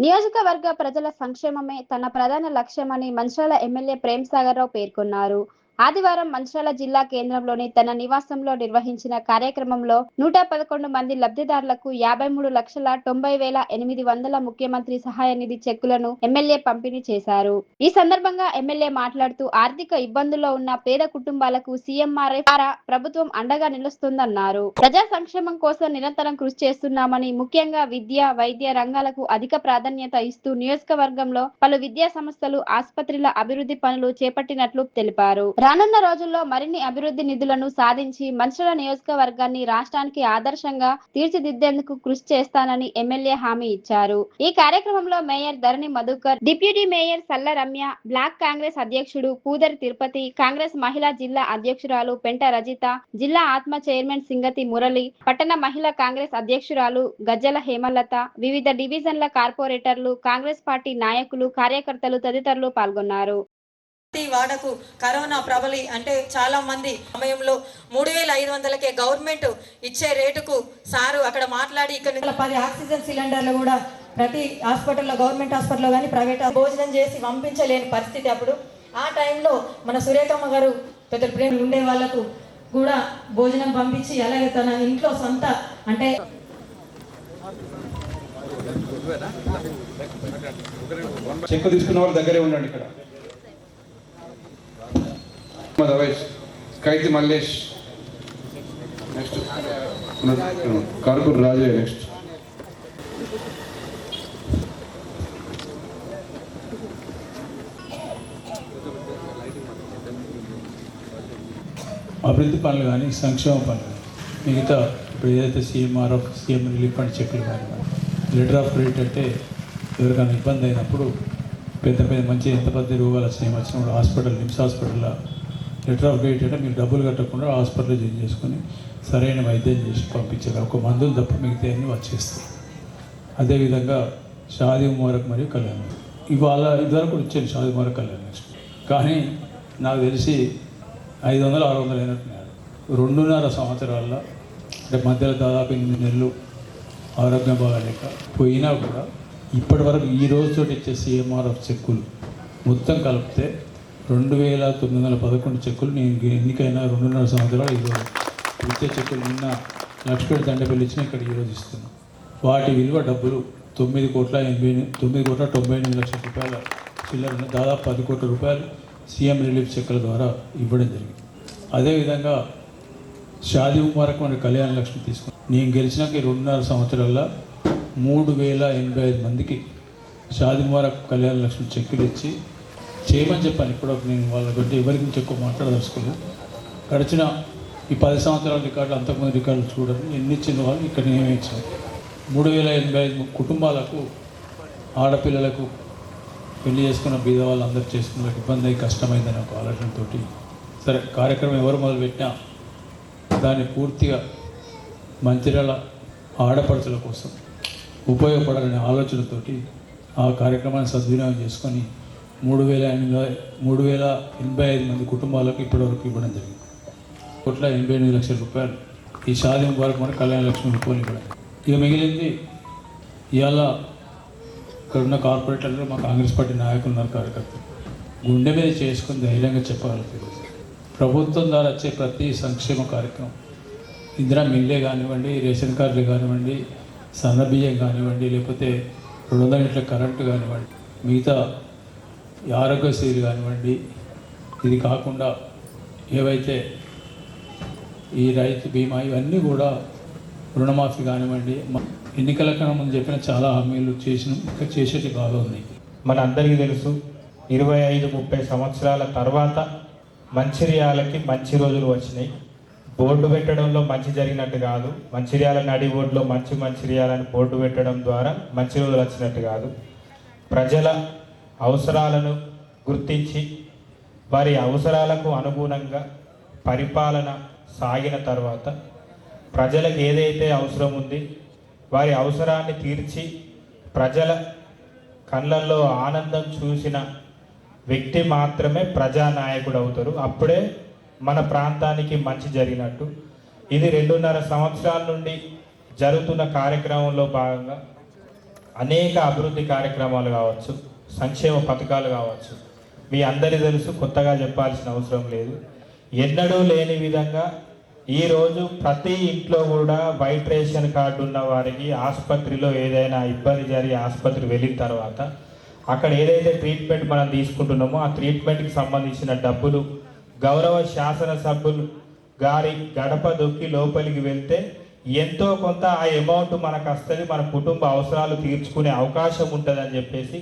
నియోజకవర్గ ప్రజల సంక్షేమమే తన ప్రధాన లక్ష్యమని మంచిర్యాల ఎమ్మెల్యే ప్రేమ్సాగర్ రావు పేర్కొన్నారు. ఆదివారం మంచిర్యాల జిల్లా కేంద్రంలోని తన నివాసంలో నిర్వహించిన కార్యక్రమంలో 111 మంది లబ్ధిదారులకు 53,90,800 ముఖ్యమంత్రి సహాయ నిధి చెక్కులను ఎమ్మెల్యే పంపిణీ చేశారు. ఈ సందర్భంగా ఎమ్మెల్యే మాట్లాడుతూ ఆర్థిక ఇబ్బందుల్లో ఉన్న పేద కుటుంబాలకు సీఎంఆర్ఎఫ్ ద్వారా ప్రభుత్వం అండగా నిలుస్తుందన్నారు. ప్రజా సంక్షేమం కోసం నిరంతరం కృషి చేస్తున్నామని, ముఖ్యంగా విద్య, వైద్య రంగాలకు అధిక ప్రాధాన్యత ఇస్తూ నియోజకవర్గంలో పలు విద్యా సంస్థలు, ఆసుపత్రుల అభివృద్ధి పనులు చేపట్టినట్లు తెలిపారు. రానున్న రోజుల్లో మరిన్ని అభివృద్ధి నిధులను సాధించి మంచిర్యాల నియోజకవర్గాన్ని రాష్ట్రానికి ఆదర్శంగా తీర్చిదిద్దేందుకు కృషి చేస్తానని ఎమ్మెల్యే హామీ ఇచ్చారు. ఈ కార్యక్రమంలో మేయర్ ధరణి మధుకర్, డిప్యూటీ మేయర్ సల్ల రమ్య, బ్లాక్ కాంగ్రెస్ అధ్యక్షుడు పూదరి తిరుపతి, కాంగ్రెస్ మహిళా జిల్లా అధ్యక్షురాలు పెంట రజిత, జిల్లా ఆత్మ చైర్మన్ సింగతి మురళి, పట్టణ మహిళా కాంగ్రెస్ అధ్యక్షురాలు గజ్జల హేమలత, వివిధ డివిజన్ల కార్పొరేటర్లు, కాంగ్రెస్ పార్టీ నాయకులు, కార్యకర్తలు తదితరులు పాల్గొన్నారు. వాడకు కరోనా ప్రబలి అంటే చాలా మంది సమయంలో 3,500కే గవర్నమెంట్ ఇచ్చే రేటుకు సారు అక్కడ మాట్లాడి ఇక్కడ 10 ఆక్సిజన్ సిలిండర్లు కూడా ప్రతి హాస్పిటల్లో, గవర్నమెంట్ హాస్పిటల్లో కానీ ప్రైవేట్ భోజనం చేసి పంపించలేని పరిస్థితి. అప్పుడు ఆ టైంలో మన సురేఖమ్మ గారు పెద్ద ప్రేమ ఉండే వాళ్ళకు కూడా భోజనం పంపించి, అలాగే తన ఇంట్లో సొంత అంటే చెక్ తీసుకున్న వాళ్ళ దగ్గరే ఉండండి. ఇక్కడ కైతి మల్లేష్, నెక్స్ట్ కార్పూర్ రాజయ్య, నెక్స్ట్ అభివృద్ధి పనులు కానీ సంక్షేమ పనులు మిగతా ఇప్పుడు ఏదైతే సీఎంఆర్ఎఫ్, సీఎం రిలీఫ్ ఫండ్ చెక్కులు కానీ లెటర్ ఆఫ్ క్రెడిట్ అంటే ఎవరికైనా ఇబ్బంది అయినప్పుడు పెద్ద మంచి ఎంత పెద్ద రోగాలు వచ్చినప్పుడు హాస్పిటల్, నిమ్స్ హాస్పిటల్లో లెటర్ ఆఫ్ క్రెడిట్ అంటే మీరు డబ్బులు కట్టకుండా హాస్పిటల్లో జాయిన్ చేసుకొని సరైన వైద్యం చేసి పంపించారు. ఒక మందులు తప్ప మిగతా అన్నీ వచ్చేస్తాయి. అదేవిధంగా షాదీ ముబారక్ మరియు కళ్యాణం ఇవాళ ఇదివరకు ఇచ్చాను షాదీ ముబారక్ కళ్యాణం నెక్స్ట్, కానీ నాకు తెలిసి 500, 600 అయినట్టున్నాడు. 2.5 సంవత్సరాల్లో అంటే మధ్యలో దాదాపు 8 నెలలు ఆరోగ్యం బాగాలేక పోయినా కూడా ఇప్పటి వరకు ఈ రోజుతో ఇచ్చే సీఎంఆర్ఎఫ్ చెక్కులు మొత్తం కలిపితే 2,911 చెక్కులు నేను ఎన్నికైనా 2.5 సంవత్సరాలు ఈరోజు ఇచ్చే చెక్కులు నిన్న లక్ష్మీపేట దండపల్లి ఇచ్చిన ఇక్కడ ఈరోజు ఇస్తున్నాం. వాటి విలువ డబ్బులు 9,98,98 రూపాయల చిల్లర, దాదాపు 10 కోట్ల రూపాయలు సీఎం రిలీఫ్ చెక్కుల ద్వారా ఇవ్వడం జరిగింది. అదేవిధంగా షాదీ ముబారక్ మరియు కళ్యాణ లక్ష్మి తీసుకుని నేను గెలిచినాక 2.5 సంవత్సరాల్లో 3,085 మందికి షాదీ ముబారక్, కళ్యాణ లక్ష్మి చెక్కులు ఇచ్చి చేయమని చెప్పాను. ఇప్పుడు నేను వాళ్ళ గురించి ఎవరి గురించి ఎక్కువ మాట్లాడదలుచుకోలేదు. గడిచిన ఈ 10 సంవత్సరాల రికార్డులు, అంతకుముందు రికార్డులు చూడండి ఎన్ని ఇచ్చిన వాళ్ళు ఇక్కడ నియమించారు. 3,085 కుటుంబాలకు, ఆడపిల్లలకు, పెళ్లి చేసుకున్న బీద వాళ్ళందరూ చేసుకున్న ఇబ్బంది అయ్యి కష్టమైందని ఒక ఆలోచనతో సరే కార్యక్రమం ఎవరు మొదలుపెట్టినా దాన్ని పూర్తిగా మంచిర్యాల ఆడపడుచుల కోసం ఉపయోగపడాలనే ఆలోచనతోటి ఆ కార్యక్రమాన్ని సద్వినియోగం చేసుకొని 3,085 మంది కుటుంబాలకు ఇప్పటివరకు ఇవ్వడం జరిగింది. 1,88,00,000 రూపాయలు ఈ షాదీ ముబారక్ మరియు కళ్యాణ లక్ష్మి రూపాయలు ఇవ్వడం. ఇక మిగిలింది ఇవాళ ఇక్కడ ఉన్న కార్పొరేటర్లు, మా కాంగ్రెస్ పార్టీ నాయకులు ఉన్నారు, కార్యకర్తలు గుండె మీద చేసుకుని ధైర్యంగా చెప్పగలుగుతారు. ప్రభుత్వం ద్వారా వచ్చే ప్రతి సంక్షేమ కార్యక్రమం, ఇందిరా మిల్లే కానివ్వండి, రేషన్ కార్డులు కానివ్వండి, సన్న బియ్యం కానివ్వండి, లేకపోతే 200 యూనిట్ల కరెంటు కానివ్వండి, మిగతా ఆరోగ్యశ్రీలు కానివ్వండి, ఇది కాకుండా ఏవైతే ఈ రైతు బీమా ఇవన్నీ కూడా రుణమాఫీ కానివ్వండి, ఎన్నికల కన్నా ముందు చెప్పిన చాలా హామీలు చేసిన ఇంకా చేసేది బాగా ఉన్నాయి. మన అందరికీ తెలుసు 25-30 సంవత్సరాల తర్వాత మంచిర్యాలకి మంచి రోజులు వచ్చినాయి. బోర్డు పెట్టడంలో మంచి జరిగినట్టు కాదు, మంచిర్యాల నడి బోర్డులో మంచిర్యాలని బోర్డు పెట్టడం ద్వారా మంచి రోజులు వచ్చినట్టు కాదు. ప్రజల అవసరాలను గుర్తించి వారి అవసరాలకు అనుగుణంగా పరిపాలన సాగిన తర్వాత ప్రజలకు ఏదైతే అవసరం ఉంది వారి అవసరాన్ని తీర్చి ప్రజల కళ్ళల్లో ఆనందం చూసిన వ్యక్తి మాత్రమే ప్రజానాయకుడు అవుతారు. అప్పుడే మన ప్రాంతానికి మంచి జరిగినట్టు. ఇది 2.5 సంవత్సరాల నుండి జరుగుతున్న కార్యక్రమంలో భాగంగా అనేక అభివృద్ధి కార్యక్రమాలు కావచ్చు, సంక్షేమ పథకాలు కావచ్చు, మీ అందరి తెలుసు, కొత్తగా చెప్పాల్సిన అవసరం లేదు. ఎన్నడూ లేని విధంగా ఈరోజు ప్రతి ఇంట్లో కూడా వైట్ రేషన్ కార్డు ఉన్న వారికి ఆసుపత్రిలో ఏదైనా ఇబ్బంది జరిగి ఆసుపత్రి వెళ్ళిన తర్వాత అక్కడ ఏదైతే ట్రీట్మెంట్ మనం తీసుకుంటున్నామో ఆ ట్రీట్మెంట్కి సంబంధించిన డబ్బులు గౌరవ శాసనసభ్యులు గారి గడప దొక్కి లోపలికి వెళ్తే ఎంతో కొంత ఆ అమౌంట్ మనకు వస్తుంది, మన కుటుంబ అవసరాలు తీర్చుకునే అవకాశం ఉంటుందని చెప్పేసి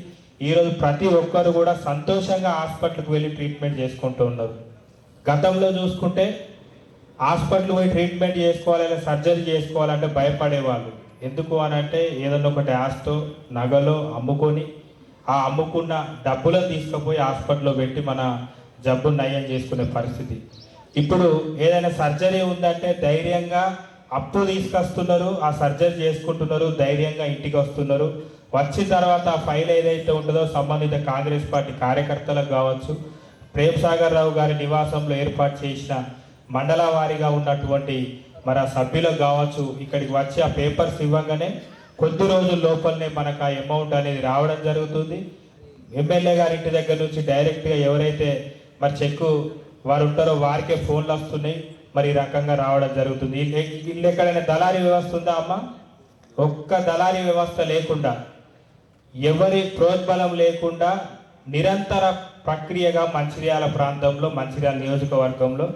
ఈరోజు ప్రతి ఒక్కరు కూడా సంతోషంగా హాస్పిటల్కి వెళ్ళి ట్రీట్మెంట్ చేసుకుంటూ ఉన్నారు. గతంలో చూసుకుంటే హాస్పిటల్ పోయి ట్రీట్మెంట్ చేసుకోవాలి, సర్జరీ చేసుకోవాలంటే భయపడేవాళ్ళు. ఎందుకు అనంటే ఏదన్నా ఒకటి ఆస్తో నగలో అమ్ముకొని ఆ అమ్ముకున్న డబ్బులను తీసుకుపోయి హాస్పిటల్లో పెట్టి మన జబ్బును నయం చేసుకునే పరిస్థితి. ఇప్పుడు ఏదైనా సర్జరీ ఉందంటే ధైర్యంగా అప్పు తీసుకొస్తున్నారు, ఆ సర్జరీ చేసుకుంటున్నారు, ధైర్యంగా ఇంటికి వస్తున్నారు. వచ్చిన తర్వాత ఆ ఫైల్ ఏదైతే ఉంటుందో సంబంధిత కాంగ్రెస్ పార్టీ కార్యకర్తలకు కావచ్చు, ప్రేమ్ సాగర్ రావు గారి నివాసంలో ఏర్పాటు చేసిన మండల వారీగా ఉన్నటువంటి మరి ఆ సభ్యులకు కావచ్చు, ఇక్కడికి వచ్చి ఆ పేపర్స్ ఇవ్వగానే కొద్ది రోజుల లోపలనే మనకు ఆ అమౌంట్ అనేది రావడం జరుగుతుంది. ఎమ్మెల్యే గారి ఇంటి దగ్గర నుంచి డైరెక్ట్గా ఎవరైతే మరి చెక్కు వారు ఉంటారో వారికే ఫోన్లు వస్తున్నాయి, మరి ఈ రకంగా రావడం జరుగుతుంది. ఇల్లు ఎక్కడైనా దళారీ వ్యవస్థ ఉందా అమ్మ? ఒక్క దళారీ వ్యవస్థ లేకుండా, ఎవరి ప్రోద్బలం లేకుండా నిరంతర ప్రక్రియగా మంచిర్యాల ప్రాంతంలో, మంచిర్యాల నియోజకవర్గంలో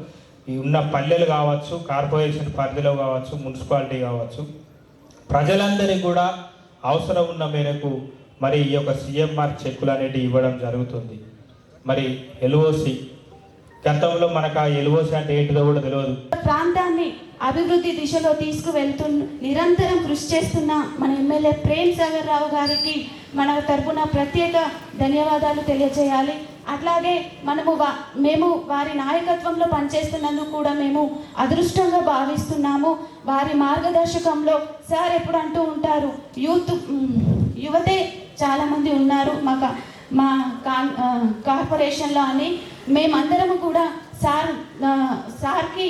ఉన్న పల్లెలు కావచ్చు, కార్పొరేషన్ పరిధిలో కావచ్చు, మున్సిపాలిటీ కావచ్చు, ప్రజలందరికీ కూడా అవసరం ఉన్న మేరకు మరి ఈ యొక్క సిఎంఆర్ చెక్కులు అనేటివి ఇవ్వడం జరుగుతుంది. మరి ఎల్ఓసి గతంలో మనకు ఆ ఎల్ఓసి అంటే ఏంటిదో కూడా తెలియదు. ప్రాంతాన్ని అభివృద్ధి దిశలో నిరంతరం కృషి చేస్తున్న మన ఎమ్మెల్యే ప్రేమ్ సాగర్ రావు గారికి మన తరపున ప్రత్యేక ధన్యవాదాలు తెలియజేయాలి. అట్లాగే మేము వారి నాయకత్వంలో పనిచేస్తున్నందుకు కూడా మేము అదృష్టంగా భావిస్తున్నాము. వారి మార్గదర్శకంలో సార్ ఎప్పుడు అంటూ ఉంటారు, యువతే చాలామంది ఉన్నారు మా కార్పొరేషన్లో అని. మేమందరము కూడా సార్కి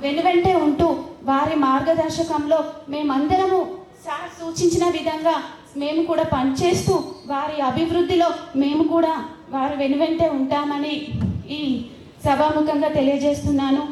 వెనువెంటే ఉంటూ వారి మార్గదర్శకంలో మేమందరము సార్ సూచించిన విధంగా మేము కూడా పనిచేస్తూ వారి అభివృద్ధిలో మేము కూడా వారి వెనువెంటే ఉంటామని ఈ సభాముఖంగా తెలియజేస్తున్నాను.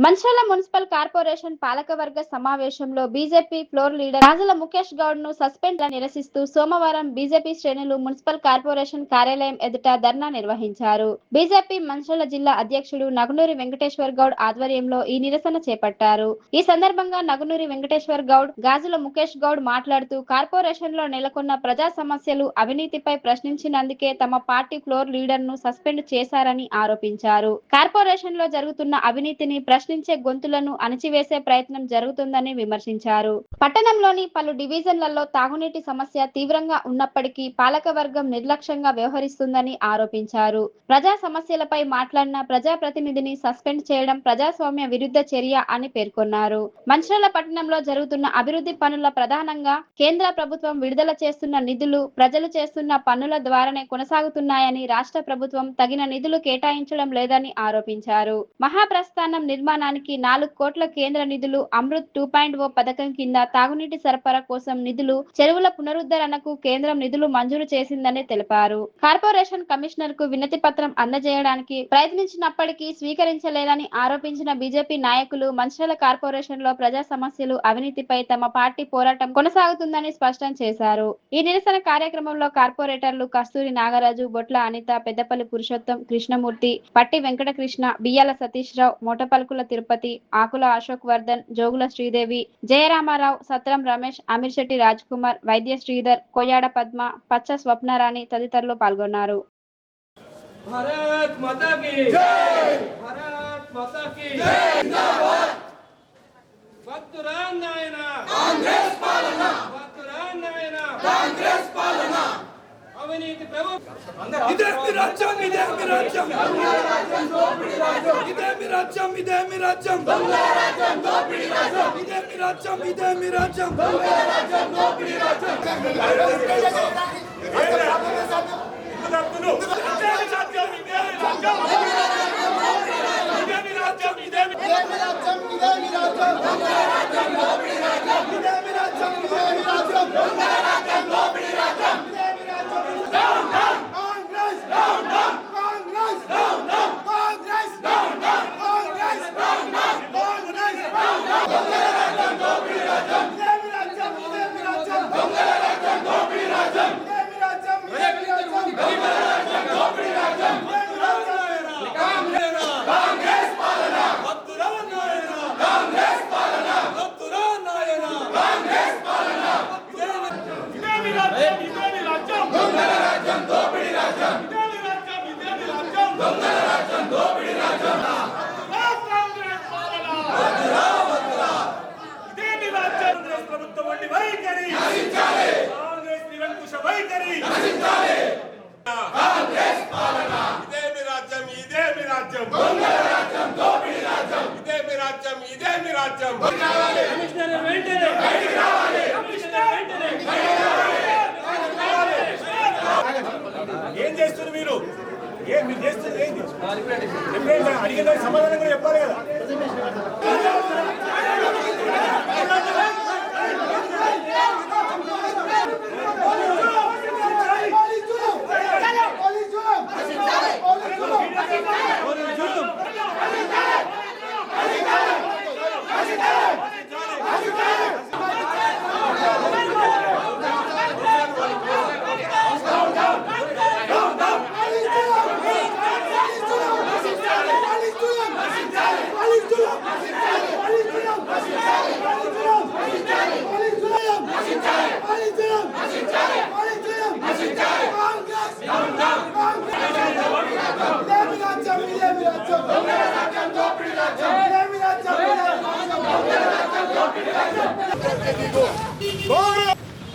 మంచిర్యాల మున్సిపల్ కార్పొరేషన్ పాలకవర్గ సమావేశంలో బీజేపీ ఫ్లోర్ లీడర్ రాజుల ముఖేష్ గౌడ్ ను సస్పెండ్ నిరసిస్తూ సోమవారం బీజేపీ శ్రేణులు మున్సిపల్ కార్పొరేషన్ కార్యాలయం ఎదుట ధర్నా నిర్వహించారు. బీజేపీ మంచిర్యాల జిల్లా అధ్యక్షుడు నగునూరి వెంకటేశ్వర్ గౌడ్ ఆధ్వర్యంలో ఈ నిరసన చేపట్టారు. ఈ సందర్భంగా నగునూరి వెంకటేశ్వర్ గౌడ్, గాజుల ముఖేష్ గౌడ్ మాట్లాడుతూ కార్పొరేషన్ లో నెలకొన్న ప్రజా సమస్యలు, అవినీతిపై ప్రశ్నించినందుకే తమ పార్టీ ఫ్లోర్ లీడర్ ను సస్పెండ్ చేశారని ఆరోపించారు. కార్పొరేషన్ లో జరుగుతున్న అవినీతిని ప్రశ్నించే గొంతులను అణచివేసే ప్రయత్నం జరుగుతుందని విమర్శించారు. పట్టణంలోని పలు డివిజన్లలో తాగునీటి సమస్య తీవ్రంగా ఉన్నప్పటికీ పాలకవర్గం నిర్లక్ష్యంగా వ్యవహరిస్తుందని ఆరోపించారు. ప్రజా సమస్యలపై మాట్లాడిన ప్రజాప్రతినిధిని సస్పెండ్ చేయడం ప్రజాస్వామ్య విరుద్ధ చర్య అని పేర్కొన్నారు. మంచిర్యాల పట్టణంలో జరుగుతున్న అభివృద్ధి పనుల ప్రధానంగా కేంద్ర ప్రభుత్వం విడుదల చేస్తున్న నిధులు ప్రజలు చేస్తున్న పన్నుల ద్వారానే కొనసాగుతున్నాయని, రాష్ట్ర ప్రభుత్వం తగిన నిధులు కేటాయించడం లేదని ఆరోపించారు. మహాప్రస్థానం నిర్మాణానికి 4 కోట్ల కేంద్ర నిధులు, అమృత్ 2.0 పథకం కింద తాగునీటి సరఫరా కోసం నిధులు, చెరువుల పునరుద్ధరణకు కేంద్రం నిధులు మంజూరు చేసిందని తెలిపారు. కార్పొరేషన్ కమిషనర్ కు వినతి పత్రం అందజేయడానికి ప్రయత్నించినప్పటికీ స్వీకరించలేదని ఆరోపించిన బీజేపీ నాయకులు మంచిర్యాల కార్పొరేషన్ లో ప్రజా సమస్యలు, అవినీతిపై తమ పార్టీ పోరాటం కొనసాగుతుందని స్పష్టం చేశారు. ఈ నిరసన కార్యక్రమంలో కార్పొరేటర్లు కస్తూరి నాగరాజు, బొట్ల అనిత, పెద్దపల్లి పురుషోత్తం, కృష్ణమూర్తి, పట్టి వెంకటకృష్ణ, బియ్యాల సతీష్ రావు, మోటపల్కుల తిరుపతి, ఆకుల అశోక్ వర్ధన్, జోగుల శ్రీదేవి, జయరామారావు, సత్రం రమేష్, అమీర్శెట్టి రాజ్ కుమార్, వైద్య శ్రీధర్, కొయ్యాడ పద్మ, పచ్చ స్వప్నారాణి తదితరులు పాల్గొన్నారు. भारत माता की जय, भारत माता की जय, जिंदाबाद. भक्तुराम नायना कांग्रेस पालना, भक्तुराम नायना कांग्रेस पालना. అవినీతి ప్రభుత్వం ఇదే మీ రాజ్యం, ఇదే మీ రాజ్యం, దొంగల రాజ్యం, దోపిడీ రాజ్యం, ఇదే మీ రాజ్యం, ఇదే మీ రాజ్యం, దొంగల రాజ్యం, దోపిడీ రాజ్యం, ఇదే మీ రాజ్యం, ఇదే మీ రాజ్యం, దొంగల రాజ్యం, దోపిడీ రాజ్యం. ఇదే మీ రాజ్యం, ఇదే మీ రాజ్యం, ఇదే మీ రాజ్యం, దొంగల రాజ్యం, దోపిడీ కాంగ్రెస్ నిరంకుశ వైఖరి ఇదే మీ రాజ్యం, ఇదే మీ రాజ్యం, ఇదే మీ రాజ్యం, ఇదే మీ రాజ్యం. ఏం చేస్తున్నారు మీరు? మీరు చేస్తుంది ఏంటి? అడిగిన సమాధానం కూడా చెప్పాలి కదా.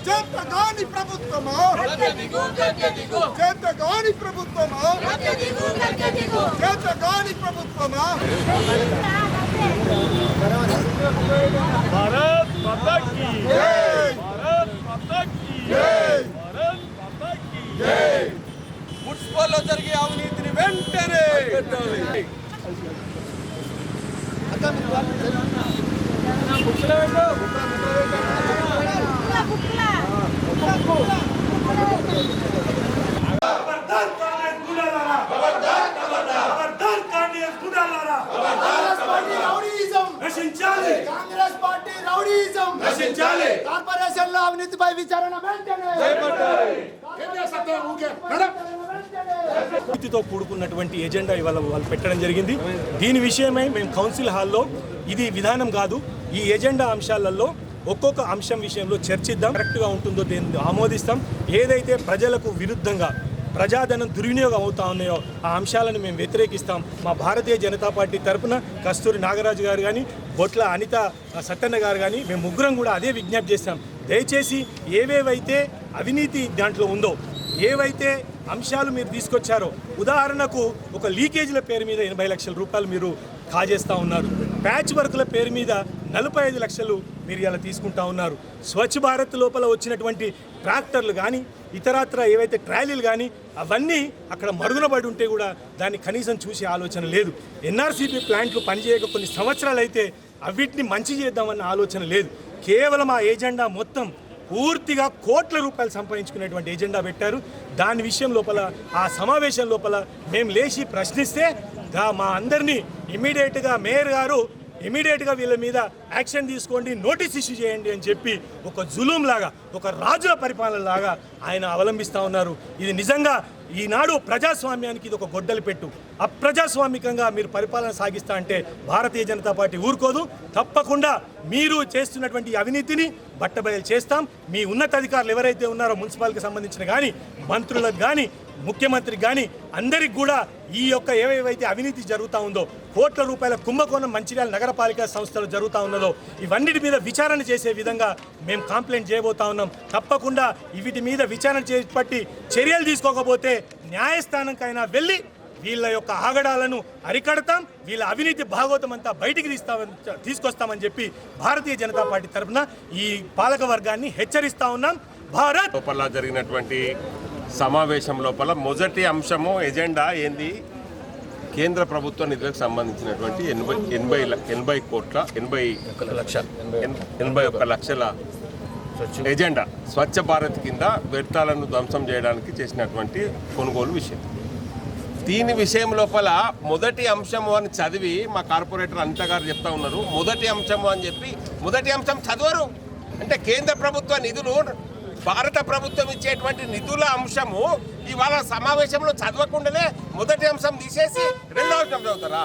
చేతగాని ప్రభుత్వమా, చేతగాని ప్రభుత్వమా, చేతగాని ప్రభుత్వమా. భారత్ మాతా కీ జై, భారత్ మాతా కీ జై, భారత్ మాతా కీ జై. మున్సిపల్లో జరిగే అవినీతిని వెంటనే కాంగ్రెస్ పార్టీ రౌడీయిజం నశించాలి. కార్పొరేషన్ల అవినీతిపై విచారణ వెంటనే. తో కూడుకున్నటువంటి ఎజెండా ఇవాళ వాళ్ళు పెట్టడం జరిగింది. దీని విషయమై మేము కౌన్సిల్ హాల్లో ఇది విధానం కాదు, ఈ ఎజెండా అంశాలలో ఒక్కొక్క అంశం విషయంలో చర్చిద్దాం. కరెక్ట్గా ఉంటుందో దీన్ని ఆమోదిస్తాం. ఏదైతే ప్రజలకు విరుద్ధంగా ప్రజాధనం దుర్వినియోగం అవుతా ఉన్నాయో ఆ అంశాలను మేము వ్యతిరేకిస్తాం. మా భారతీయ జనతా పార్టీ తరఫున కస్తూరి నాగరాజు గారు కానీ, బొట్ల అనిత సత్తన్న గారు కానీ మేము ముగ్గురం కూడా అదే విజ్ఞప్తి చేస్తాం. దయచేసి ఏవేవైతే అవినీతి దాంట్లో ఉందో, ఏవైతే అంశాలు మీరు తీసుకొచ్చారో, ఉదాహరణకు ఒక లీకేజీల పేరు మీద 80 లక్షల రూపాయలు మీరు కాజేస్తూ ఉన్నారు. ప్యాచ్ వర్కుల పేరు మీద 45 లక్షలు మీరు ఇలా తీసుకుంటా ఉన్నారు. స్వచ్ఛ భారత్ లోపల వచ్చినటువంటి ట్రాక్టర్లు కానీ ఇతరత్ర ఏవైతే ట్రాలీలు కానీ అవన్నీ అక్కడ మరుగునబడి ఉంటే కూడా దాన్ని కనీసం చూసే ఆలోచన లేదు. ఎన్ఆర్సీపీ ప్లాంట్లు పనిచేయక కొన్ని సంవత్సరాలు అయితే అవిటిని మంచి చేద్దామన్న ఆలోచన లేదు. కేవలం ఆ ఎజెండా మొత్తం పూర్తిగా కోట్ల రూపాయలు సంపాదించుకునేటువంటి ఎజెండా పెట్టారు. దాని విషయం లోపల ఆ సమావేశం లోపల మేము లేచి ప్రశ్నిస్తే మా అందరినీ ఇమీడియట్గా మేయర్ గారు ఇమీడియట్గా వీళ్ళ మీద యాక్షన్ తీసుకోండి, నోటీస్ ఇష్యూ చేయండి అని చెప్పి ఒక జులూం లాగా, ఒక రాజుల పరిపాలన లాగా ఆయన అవలంబిస్తూ ఉన్నారు. ఇది నిజంగా ఈనాడు ప్రజాస్వామ్యానికి ఇది ఒక గొడ్డలి పెట్టు. అప్రజాస్వామికంగా మీరు పరిపాలన సాగిస్తా అంటే భారతీయ జనతా పార్టీ ఊరుకోదు. తప్పకుండా మీరు చేస్తున్నటువంటి అవినీతిని బట్టబయలు చేస్తాం. మీ ఉన్నతాధికారులు ఎవరైతే ఉన్నారో మున్సిపాలిటీకి సంబంధించిన కానీ, మంత్రులకు కానీ, ముఖ్యమంత్రికి కానీ అందరికి కూడా ఈ యొక్క ఏవేవైతే అవినీతి జరుగుతూ ఉందో, కోట్ల రూపాయల కుంభకోణం మంచిర్యాల నగరపాలిక సంస్థలు జరుగుతూ ఉన్నదో ఇవన్నిటి మీద విచారణ చేసే విధంగా మేము కంప్లైంట్ చేయబోతా ఉన్నాం. తప్పకుండా వీటి మీద విచారణ చేపట్టి చర్యలు తీసుకోకపోతే న్యాయస్థానంకైనా వెళ్ళి వీళ్ళ యొక్క ఆగడాలను అరికడతాం, వీళ్ళ అవినీతి భాగవతం అంతా బయటికి తీసుకొస్తామని చెప్పి భారతీయ జనతా పార్టీ తరఫున ఈ పాలక వర్గాన్ని హెచ్చరిస్తా ఉన్నాం. భారత్ లోపల జరిగినటువంటి సమావేశం లోపల మొదటి అంశము ఎజెండా ఏంది, కేంద్ర ప్రభుత్వ నిధులకు సంబంధించినటువంటి 81 లక్షల ఎజెండా స్వచ్ఛ భారత్ కింద వ్యర్థాలను ధ్వంసం చేయడానికి చేసినటువంటి కొనుగోలు విషయం. దీని విషయం లోపల మొదటి అంశము అని చదివి మా కార్పొరేటర్ అనిత గారు చెప్తా ఉన్నారు. మొదటి అంశము అని చెప్పి మొదటి అంశం చదవరు. అంటే కేంద్ర ప్రభుత్వ నిధులు, భారత ప్రభుత్వం ఇచ్చేటువంటి నిధుల అంశము ఇవాళ సమావేశంలో చదవకుండానే మొదటి అంశం తీసేసి రెండో అంశం చదువుతారా?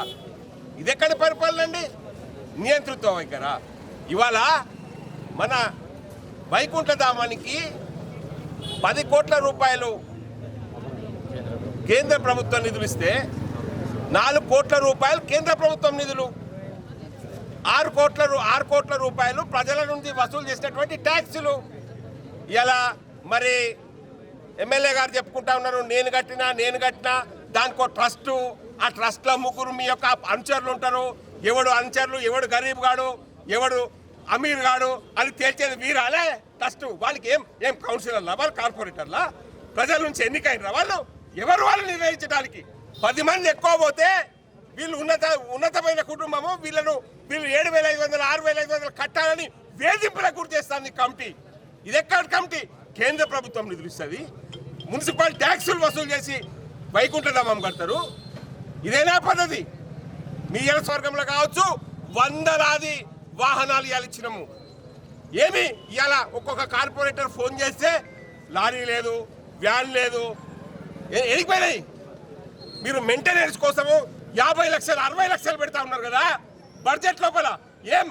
ఇది ఎక్కడి పరిపాలన అండి? నియంతృత్వ వైఖరా? ఇవాళ మన వైకుంఠధామానికి 10 కోట్ల రూపాయలు కేంద్ర ప్రభుత్వం నిధులు ఇస్తే 4 కోట్ల రూపాయలు కేంద్ర ప్రభుత్వం నిధులు, 6 కోట్ల రూపాయలు ప్రజల నుండి వసూలు చేసినటువంటి ట్యాక్సులు. ఇలా మరి ఎమ్మెల్యే గారు చెప్పుకుంటా ఉన్నారు, నేను కట్టినా దానికో ట్రస్టు, ఆ ట్రస్ట్లో ముగ్గురు మీ యొక్క అనుచరులు ఉంటారు. ఎవడు అనుచరులు, ఎవడు గరీబ్ గాడు, ఎవడు అమీర్ గాడు అని తేల్చేది వీరాలే ట్రస్ట్. వాళ్ళకి ఏం కౌన్సిలర్లా, వాళ్ళు కార్పొరేటర్లా, ప్రజల నుంచి ఎన్నికైనరా వాళ్ళు? ఎవరు వాళ్ళు నిర్వహించడానికి? 10 మంది ఎక్కువ పోతే వీళ్ళు ఉన్నతమైన కుటుంబము, వీళ్ళు 7,500 6,500 కట్టాలని వేధింపులకు గురి చేస్తుంది కమిటీ. ఇది ఎక్కడ కమిటీ? కేంద్ర ప్రభుత్వం నిధులు ఇస్తుంది, మున్సిపల్ ట్యాక్సులు వసూలు చేసి వైకుంఠధామం కడతారు. ఇదేనా పద్ధతి? మీ స్వర్గంలో కావచ్చు వందలాది వాహనాలు ఇవాళ ఇచ్చినాము. ఏమి ఇవాళ ఒక్కొక్క కార్పొరేటర్ ఫోన్ చేస్తే లారీ లేదు, వ్యాన్ లేదు, ఎడిగిపోయినాయి. మీరు మెయింటెనెన్స్ కోసము 50 లక్షలు 60 లక్షలు పెడతా ఉన్నారు కదా బడ్జెట్ లోపల. ఏం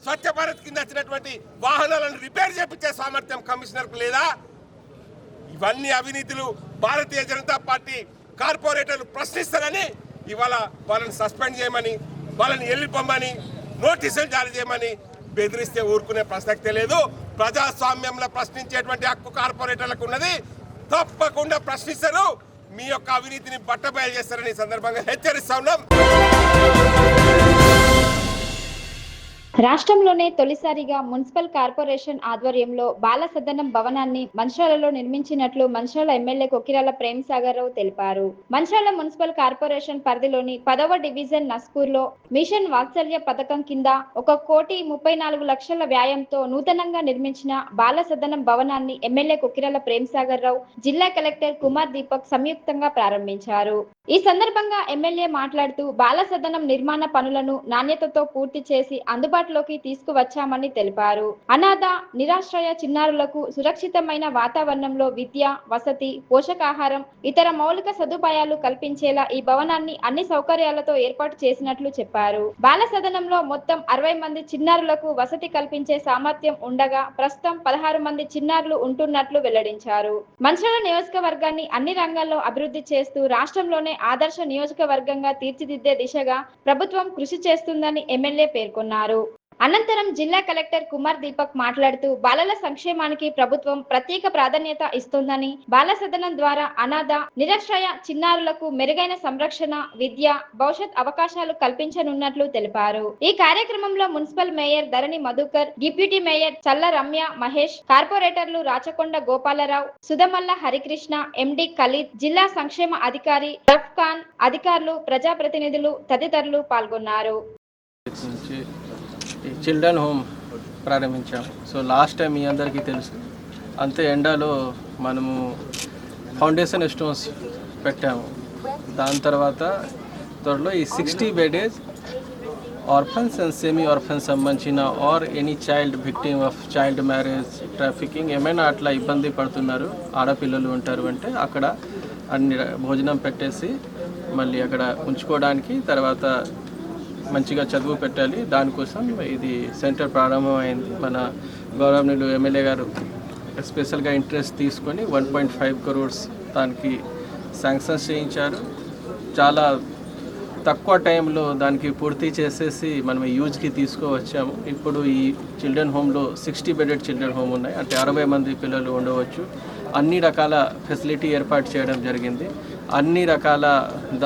స్వచ్ఛ భారత్ కింద వచ్చినటువంటి వాహనాలను రిపేర్ చేపించే సామర్థ్యం కమిషనర్కు లేదా? ఇవన్నీ అవినీతులు భారతీయ జనతా పార్టీ కార్పొరేటర్లు ప్రశ్నిస్తారని ఇవాళ వాళ్ళని సస్పెండ్ చేయమని, వాళ్ళని వెళ్ళిపోమని, నోటీసులు జారీ చేయమని బెదిరిస్తే ఊరుకునే ప్రసక్తే లేదు. ప్రజాస్వామ్యంలో ప్రశ్నించేటువంటి హక్కు కార్పొరేటర్లకు ఉన్నది. తప్పకుండా ప్రశ్నిస్తారు, మీ యొక్క అవినీతిని బట్టబయలు చేస్తారని ఈ సందర్భంగా హెచ్చరిస్తా ఉన్నాం. రాష్ట్రంలోనే తొలిసారిగా మున్సిపల్ కార్పొరేషన్ ఆధ్వర్యంలో బాల సదనం భవనాన్ని మంచిర్యాలలో నిర్మించినట్లు మంచిర్యాల ఎమ్మెల్యే కొక్కిరాల ప్రేమ్ సాగర్ రావు తెలిపారు. మంచిర్యాల మున్సిపల్ కార్పొరేషన్ పరిధిలోని 10వ డివిజన్ నస్కూర్లో మిషన్ వాత్సల్య పథకం కింద 1,34,00,000 వ్యయంతో నూతనంగా నిర్మించిన బాల సదనం భవనాన్ని ఎమ్మెల్యే కొక్కిరాల ప్రేమ్ సాగర్ రావు, జిల్లా కలెక్టర్ కుమార్ దీపక్ సంయుక్తంగా ప్రారంభించారు. ఈ సందర్భంగా ఎమ్మెల్యే మాట్లాడుతూ బాల సదనం నిర్మాణ పనులను నాణ్యతతో పూర్తి చేసి అందుబాటులోకి తీసుకువచ్చామని తెలిపారు. అనాథ నిరాశ్రయ చిన్నారులకు సురక్షితమైన వాతావరణంలో విద్య, వసతి, పోషకాహారం, ఇతర మౌలిక సదుపాయాలు కల్పించేలా ఈ భవనాన్ని అన్ని సౌకర్యాలతో ఏర్పాటు చేసినట్లు చెప్పారు. బాల సదనంలో మొత్తం 60 మంది చిన్నారులకు వసతి కల్పించే సామర్థ్యం ఉండగా ప్రస్తుతం 16 మంది చిన్నారులు ఉంటున్నట్లు వెల్లడించారు. మంచిర్యాల నియోజకవర్గాన్ని అన్ని రంగాల్లో అభివృద్ధి చేస్తూ రాష్ట్రంలోనే ఆదర్శ నియోజకవర్గంగా తీర్చిదిద్దే దిశగా ప్రభుత్వం కృషి చేస్తుందని ఎమ్మెల్యే పేర్కొన్నారు. అనంతరం జిల్లా కలెక్టర్ కుమార్ దీపక్ మాట్లాడుతూ బాలల సంక్షేమానికి ప్రభుత్వం ప్రత్యేక ప్రాధాన్యత ఇస్తుందని, బాల సదనం ద్వారా అనాథ నిరాశ్రయ చిన్నారులకు మెరుగైన సంరక్షణ, విద్య, భవిష్యత్ అవకాశాలు కల్పించనున్నట్లు తెలిపారు. ఈ కార్యక్రమంలో మున్సిపల్ మేయర్ ధరణి మధుకర్, డిప్యూటీ మేయర్ చల్ల రమ్య మహేష్, కార్పొరేటర్లు రాచకొండ గోపాలరావు, సుధమల్ల హరికృష్ణ, ఎండి ఖలీద్, జిల్లా సంక్షేమ అధికారి రఫ్ ఖాన్, అధికారులు, ప్రజాప్రతినిధులు తదితరులు పాల్గొన్నారు. చిల్డ్రన్ హోమ్ ప్రారంభించాము. సో లాస్ట్ టైం మీ అందరికీ తెలుసు, అంతే ఎండలో మనము ఫౌండేషన్ స్టోన్స్ పెట్టాము. దాని తర్వాత త్వరలో ఈ 60 బెడెస్ ఆర్ఫన్స్ అండ్ సెమీ ఆర్ఫన్స్ సంబంధించిన or any child victim of child marriage, trafficking ఏమైనా అట్లా ఇబ్బంది పడుతున్నారు, ఆడపిల్లలు ఉంటారు అంటే అక్కడ అన్ని భోజనం పెట్టేసి మళ్ళీ అక్కడ ఉంచుకోవడానికి, తర్వాత మంచిగా చదువు పెట్టాలి. దానికోసం ఇది సెంటర్ ప్రారంభమైంది. మన గౌరవనీయులు ఎమ్మెల్యే గారు స్పెషల్గా ఇంట్రెస్ట్ తీసుకొని 1.5 crores దానికి శాంక్షన్స్ చేయించారు. చాలా తక్కువ టైంలో దానికి పూర్తి చేసేసి మనం యూజ్కి తీసుకువచ్చాము. ఇప్పుడు ఈ చిల్డ్రన్ హోమ్లో 60 బెడెడ్ చిల్డ్రన్ హోమ్ ఉన్నాయి, అంటే 60 మంది పిల్లలు ఉండవచ్చు. అన్ని రకాల ఫెసిలిటీ ఏర్పాటు చేయడం జరిగింది. అన్ని రకాల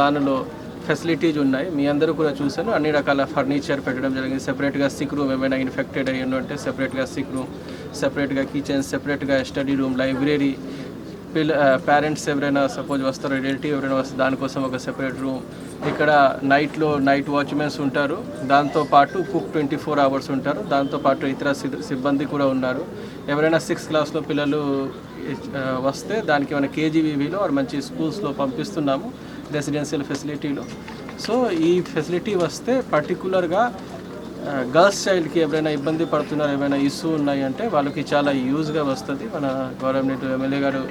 దానిలో ఫెసిలిటీస్ ఉన్నాయి, మీ అందరూ కూడా చూసాను. అన్ని రకాల ఫర్నిచర్ పెట్టడం జరిగింది. సెపరేట్గా సిక్ రూమ్, ఏమైనా ఇన్ఫెక్టెడ్ అయ్యి ఉంటే సెపరేట్గా సిక్ రూమ్, సెపరేట్గా కిచెన్, సెపరేట్గా స్టడీ రూమ్, లైబ్రరీ, పేరెంట్స్ ఎవరైనా సపోజ్ వస్తారో, రిలేటివ్ ఎవరైనా వస్తే దానికోసం ఒక సెపరేట్ రూమ్. ఇక్కడ నైట్ వాచ్మెన్స్ ఉంటారు, దాంతోపాటు కుక్ 24 hours ఉంటారు, దాంతోపాటు ఇతర సిబ్బంది కూడా ఉన్నారు. ఎవరైనా 6th క్లాస్లో పిల్లలు వస్తే దానికి మన కేజీవీవీలో మంచి స్కూల్స్లో పంపిస్తున్నాము, రెసిడెన్షియల్ ఫెసిలిటీలో. సో ఈ ఫెసిలిటీ వస్తే పర్టికులర్గా గర్ల్స్ చైల్డ్కి ఎవరైనా ఇబ్బంది పడుతున్నారు, ఏమైనా ఇష్యూ ఉన్నాయి అంటే వాళ్ళకి చాలా యూజ్గా వస్తుంది. మన గవర్నమెంట్ ఎమ్మెల్యే గారు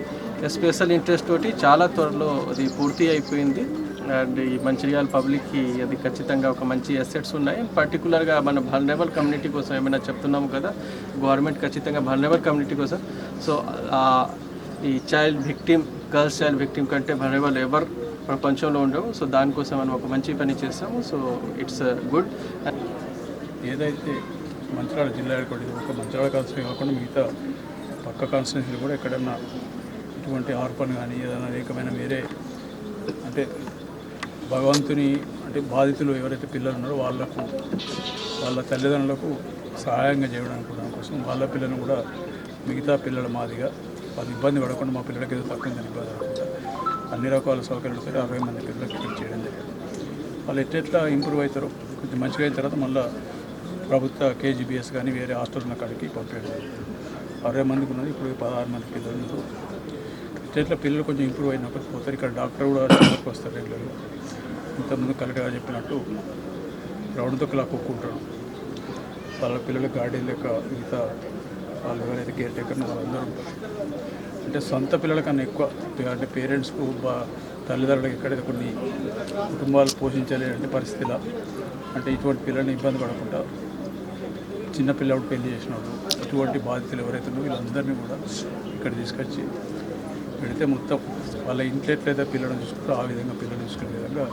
స్పెషల్ ఇంట్రెస్ట్ తోటి చాలా త్వరలో అది పూర్తి అయిపోయింది. అండ్ ఈ మంచిర్యాల పబ్లిక్కి అది ఖచ్చితంగా ఒక మంచి అసెట్స్ ఉన్నాయి. పర్టికులర్గా మన వల్నరబుల్ కమ్యూనిటీ కోసం ఏమైనా చెప్తున్నాము కదా, గవర్నమెంట్ ఖచ్చితంగా వల్నరబుల్ కమ్యూనిటీ కోసం. సో ఈ child victim, girls child victim కంటే వల్నరబుల్ ఎవరు ప్రపంచంలో ఉండవు. సో దానికోసం మనం ఒక మంచి పని చేస్తాము. So it's good. ఏదైతే మంచిర్యాల జిల్లా ఒక మంచిర్యాల కాల్సి కాకుండా మిగతా పక్క కాన్స్టిట్యూన్సీలు కూడా ఎక్కడన్నా ఇటువంటి ఆర్పణ కానీ ఏదైనా అనేకమైన వేరే అంటే భగవంతుని అంటే బాధితులు ఎవరైతే పిల్లలు ఉన్నారో వాళ్ళ తల్లిదండ్రులకు సహాయంగా చేయడానికి కూడా కోసం వాళ్ళ పిల్లలను కూడా మిగతా పిల్లల మాదిగా వాళ్ళు ఇబ్బంది పడకుండా మా పిల్లలకి ఏదో తక్కువ ఇబ్బంది పడకుండా అన్ని రకాల సౌకర్యాలతో 60 మంది పిల్లలకి ఇక్కడ చేయడం జరిగింది. వాళ్ళు ఎట్లా ఇంప్రూవ్ అవుతారో కొంచెం మంచిగా అయిన తర్వాత మళ్ళీ ప్రభుత్వ కేజీబీఎస్ కానీ వేరే హాస్టల్ ఉన్న కాడికి పంపించడం జరిగింది. 60 మందికి ఉన్నది, ఇప్పుడు 16 మంది పిల్లలు. ఎట్లా పిల్లలు కొంచెం ఇంప్రూవ్ అయినప్పుడు పోతారు. ఇక్కడ డాక్టర్ కూడా చెకప్కి వస్తారు రెగ్యులర్గా. ఇంతకుముందు కలెక్టర్గా చెప్పినట్టు రౌండ్తో క్లాక్ ఒక్కుంటాడు. వాళ్ళ పిల్లలు గార్డెన్ లెక్క మిగతా వాళ్ళు ఎవరైతే కేర్ టేకర్నో వాళ్ళందరూ ఉంటారు. అంటే సొంత పిల్లల కన్నా ఎక్కువ అంటే పేరెంట్స్కు తల్లిదండ్రులకు ఎక్కడైతే కొన్ని కుటుంబాలు పోషించలేని పరిస్థితిలా అంటే ఇటువంటి పిల్లల్ని ఇబ్బంది పడకుండా చిన్న పిల్లడు పెళ్లి చేసినప్పుడు ఇటువంటి బాధితులు ఎవరైతే ఉన్నారో వీళ్ళందరినీ కూడా ఇక్కడ తీసుకొచ్చి పెడితే మొత్తం వాళ్ళ ఇంట్లో ఎట్లయితే పిల్లలను చూసుకుంటారో ఆ విధంగా పిల్లలు చూసుకునే విధంగా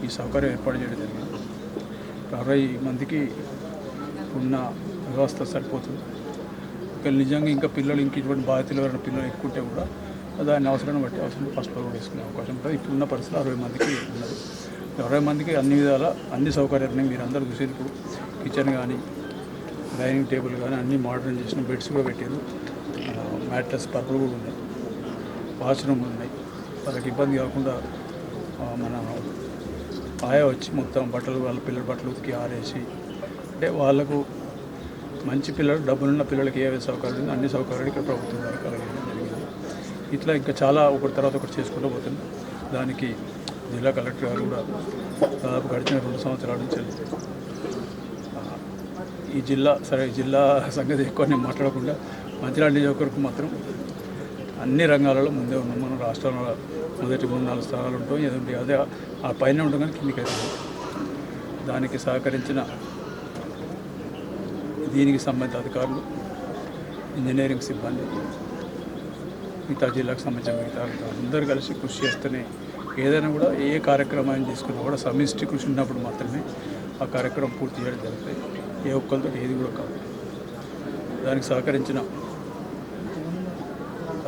ఈ సౌకర్యం ఏర్పాటు చేయడం జరిగింది. 60 మందికి ఉన్న వ్యవస్థ సరిపోతుంది. ఇక్కడ నిజంగా ఇంకా పిల్లలు ఇటువంటి బాధితులు ఎవరైనా పిల్లలు ఎక్కువ ఉంటే కూడా దాన్ని అవసరాన్ని బట్టి ఫస్ట్ ఫ్లోర్ కూడా వేసుకునే అవకాశం ఉంటుంది. ఇప్పుడున్న పరిస్థితులు 60 మందికి ఉన్నది. 60 మందికి అన్ని విధాల అన్ని సౌకర్యాలు మీరు అందరూ చూసేది. ఇప్పుడు కిచెన్ కానీ డైనింగ్ టేబుల్ కానీ అన్నీ మోడర్న్ చేసిన బెడ్స్ కూడా పెట్టారు. మ్యాట్రెస్ పర్పులు కూడా ఉన్నాయి. వాష్రూమ్లు ఉన్నాయి. వాళ్ళకి ఇబ్బంది కాకుండా మన ఆయా వచ్చి మొత్తం బట్టలు వాళ్ళ పిల్లల బట్టలు ఉతికి ఆరేసి అంటే వాళ్ళకు మంచి పిల్లలు డబ్బులున్న పిల్లలకి ఏ సౌకర్యం ఉందో అన్ని సౌకర్యాలు ఇక్కడ ప్రభుత్వం ద్వారా కలగడం జరిగింది. ఇట్లా ఇంకా చాలా ఒకటి తర్వాత ఒకటి చేసుకుంటూ పోతుంది. దానికి జిల్లా కలెక్టర్ గారు కూడా దాదాపు గడిచిన 2 సంవత్సరాల నుంచి ఈ జిల్లా సంగతి ఎక్కువ నేను మాట్లాడకుండా మంచిర్యాల నియోజకవర్గం మాత్రం అన్ని రంగాలలో ముందే ఉన్నాం. మనం రాష్ట్రంలో మొదటి 3-4 స్థానాలు ఉంటాం. ఏదంటే అదే ఆ పైన ఉంటాం కానీ కిందికి అయితే దానికి సహకరించిన దీనికి సంబంధిత అధికారులు, ఇంజనీరింగ్ సిబ్బంది, మిగతా జిల్లాకు సంబంధించిన మిగతా అందరూ కలిసి కృషి చేస్తూనే ఏదైనా కూడా ఏ కార్యక్రమాన్ని తీసుకున్నా కూడా సమిష్టి కృషి ఉన్నప్పుడు మాత్రమే ఆ కార్యక్రమం పూర్తి చేయడం జరుగుతాయి. ఏ ఒక్కరితో ఏది కూడా కాదు. దానికి సహకరించిన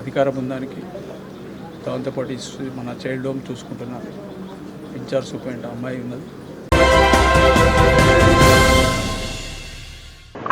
అధికార బృందానికి దాంతోపాటు మన చైల్డ్ హోమ్ చూసుకుంటున్న ఇన్ఛార్జ్ సూపరింటెండెంట్ అమ్మాయి ఉన్నది.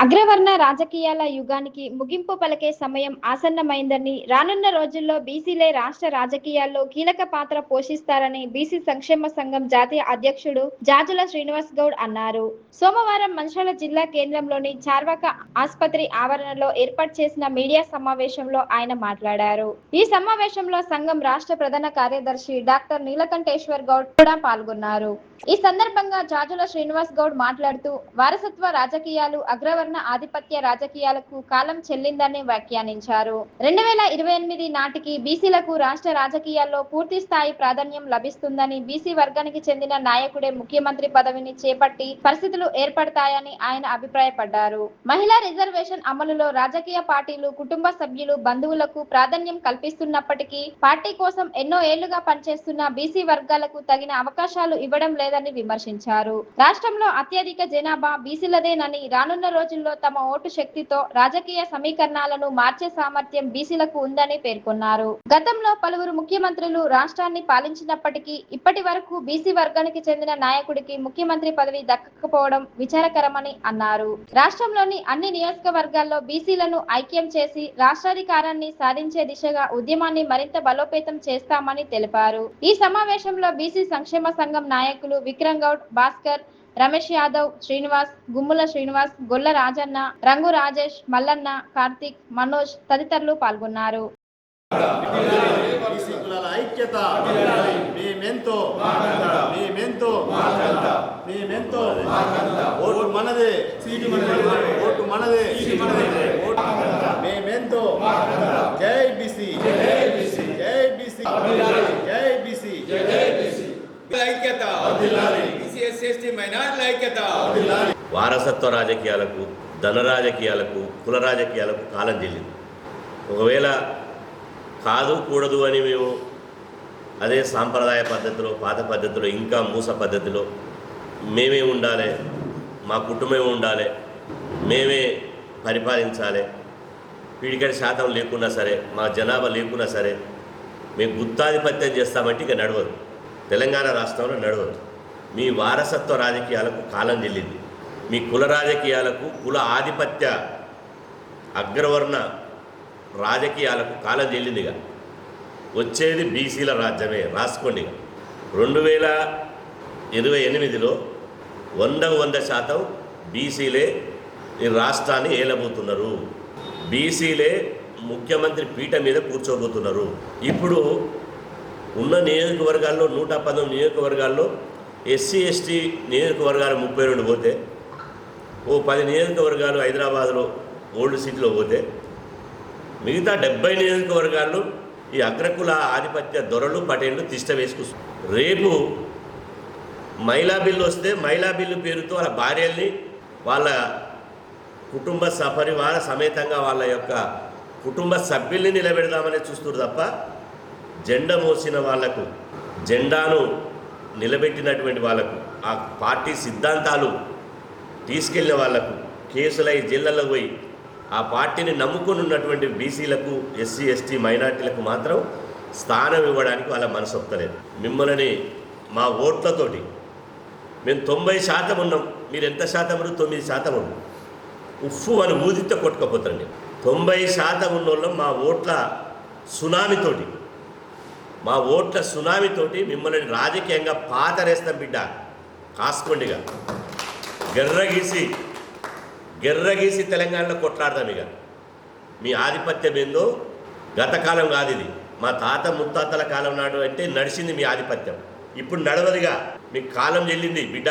అగ్రవర్ణ రాజకీయాల యుగానికి ముగింపు పలికే సమయం ఆసన్నమైందని, రానున్న రోజుల్లో బీసీలే రాష్ట్ర రాజకీయాల్లో కీలక పాత్ర పోషిస్తారని బీసీ సంక్షేమ సంఘం జాతీయ అధ్యక్షుడు జాజుల శ్రీనివాస్ గౌడ్ అన్నారు. సోమవారం మంచిర్యాల జిల్లా కేంద్రంలోని చార్వాక ఆసుపత్రి ఆవరణలో ఏర్పాటు చేసిన మీడియా సమావేశంలో ఆయన మాట్లాడారు. ఈ సమావేశంలో సంఘం రాష్ట్ర ప్రధాన కార్యదర్శి డాక్టర్ నీలకంఠేశ్వర్ గౌడ్ కూడా పాల్గొన్నారు. ఈ సందర్భంగా జాజుల శ్రీనివాస్ గౌడ్ మాట్లాడుతూ వారసత్వ రాజకీయాలు అగ్రవర్ణ ఆధిపత్య రాజకీయాలకు కాలం చెల్లిందని వ్యాఖ్యానించారు. 2028 నాటికి బీసీలకు రాష్ట్ర రాజకీయాల్లో పూర్తి స్థాయి ప్రాధాన్యం లభిస్తుందని, బీసీ వర్గానికి చెందిన నాయకుడే ముఖ్యమంత్రి పదవిని చేపట్టి పరిస్థితులు ఏర్పడతాయని ఆయన అభిప్రాయపడ్డారు. మహిళా రిజర్వేషన్ అమలులో రాజకీయ పార్టీలు, కుటుంబ సభ్యులు, బంధువులకు ప్రాధాన్యం కల్పిస్తున్నప్పటికీ పార్టీ కోసం ఎన్నో ఏళ్లుగా పనిచేస్తున్న బీసీ వర్గాలకు తగిన అవకాశాలు ఇవ్వడం లేదని విమర్శించారు. రాష్ట్రంలో అత్యధిక జనాభా బీసీలదేనని, రానున్న రోజుల్లో తమ ఓటు శక్తితో రాజకీయ సమీకరణాలను మార్చే సామర్థ్యం బీసీలకు ఉందని పేర్కొన్నారు. గతంలో పలువురు ముఖ్యమంత్రులు రాష్ట్రాన్ని పాలించినప్పటికీ ఇప్పటి వరకు బీసీ వర్గానికి చెందిన నాయకుడికి ముఖ్యమంత్రి పదవి దక్కకపోవడం విచారకరమని అన్నారు. రాష్ట్రంలోని అన్ని నియోజకవర్గాల్లో బీసీలను ఐక్యం చేసి రాష్ట్రాధికారాన్ని సాధించే దిశగా ఉద్యమాన్ని మరింత బలోపేతం చేస్తామని తెలిపారు. ఈ సమావేశంలో బీసీ సంక్షేమ సంఘం నాయకులు విక్రమ్ గౌడ్, భాస్కర్, రమేష్ యాదవ్, శ్రీనివాస్, గుమ్ముల శ్రీనివాస్, గొల్ల రాజన్న, రంగు రాజేష్, మల్లన్న, కార్తిక్, మనోజ్ తదితరులు పాల్గొన్నారు. వారసత్వ రాజకీయాలకు, ధన రాజకీయాలకు, కుల రాజకీయాలకు కాలం చెల్లింది. ఒకవేళ కాదు కూడదు అని మేము అదే సాంప్రదాయ పద్ధతిలో, పాత పద్ధతిలో, ఇంకా మూస పద్ధతిలో మేమే ఉండాలి, మా కుటుంబమే ఉండాలి, మేమే పరిపాలించాలి, పీడికడి శాతం లేకున్నా సరే, మా జనాభా లేకున్నా సరే మేము గుత్తాధిపత్యం చేస్తామంటే ఇక నడవదు. తెలంగాణ రాష్ట్రంలో నడవదు. మీ వారసత్వ రాజకీయాలకు కాలం చెల్లింది. మీ కుల రాజకీయాలకు, కుల ఆధిపత్య అగ్రవర్ణ రాజకీయాలకు కాలం చెల్లిందిగా. వచ్చేది బీసీల రాజ్యమే, రాసుకోండి. 2028లో 100% బీసీలే ఈ రాష్ట్రాన్ని ఏలబోతున్నారు. బీసీలే ముఖ్యమంత్రి పీఠ మీద కూర్చోబోతున్నారు. ఇప్పుడు ఉన్న నియోజకవర్గాల్లో 119 నియోజకవర్గాల్లో ఎస్సీ ఎస్టీ నియోజకవర్గాలు 32 పోతే, ఓ 10 నియోజకవర్గాలు హైదరాబాద్లో ఓల్డ్ సిటీలో పోతే, మిగతా 70 నియోజకవర్గాల్లో ఈ అగ్రకుల ఆధిపత్య దొరలు పటేళ్ళు తిష్ట వేసుకు. రేపు మహిళా బిల్లు వస్తే మహిళా బిల్లు పేరుతో వాళ్ళ భార్యల్ని, వాళ్ళ కుటుంబ సపరివార సమేతంగా వాళ్ళ యొక్క కుటుంబ సభ్యుల్ని నిలబెడదామని చూస్తున్నారు తప్ప, జెండా మోసిన వాళ్లకు, జెండాను నిలబెట్టినటువంటి వాళ్లకు, ఆ పార్టీ సిద్ధాంతాలు తీసుకెళ్ళిన వాళ్లకు కేసులై జైళ్ళలో పోయి ఆ పార్టీని నమ్ముకొని ఉన్నటువంటి బీసీలకు, ఎస్సీ ఎస్టీ మైనార్టీలకు మాత్రం స్థానం ఇవ్వడానికి వాళ్ళ మనసు ఒప్పలేదు. మిమ్మల్ని మా ఓట్లతోటి మేము 90% ఉన్నాం. మీరు ఎంత శాతం? 9% ఉన్నాం. ఉఫ్ఫు అని ఊదితే కొట్టుకపోతారండి. 90% ఉన్నోళ్ళం మా ఓట్ల సునామీతోటి మిమ్మల్ని రాజకీయంగా పాతరేస్తాం బిడ్డ. కాసుకోండిగా. గెర్రగీసి తెలంగాణలో కొట్లాడదాం. ఇక మీ ఆధిపత్యం ఏందో గతకాలం కాదు ఇది. మా తాత ముత్తాతల కాలం నాడు అంటే నడిచింది మీ ఆధిపత్యం. ఇప్పుడు నడవదుగా. మీకు కాలం చెల్లింది బిడ్డ.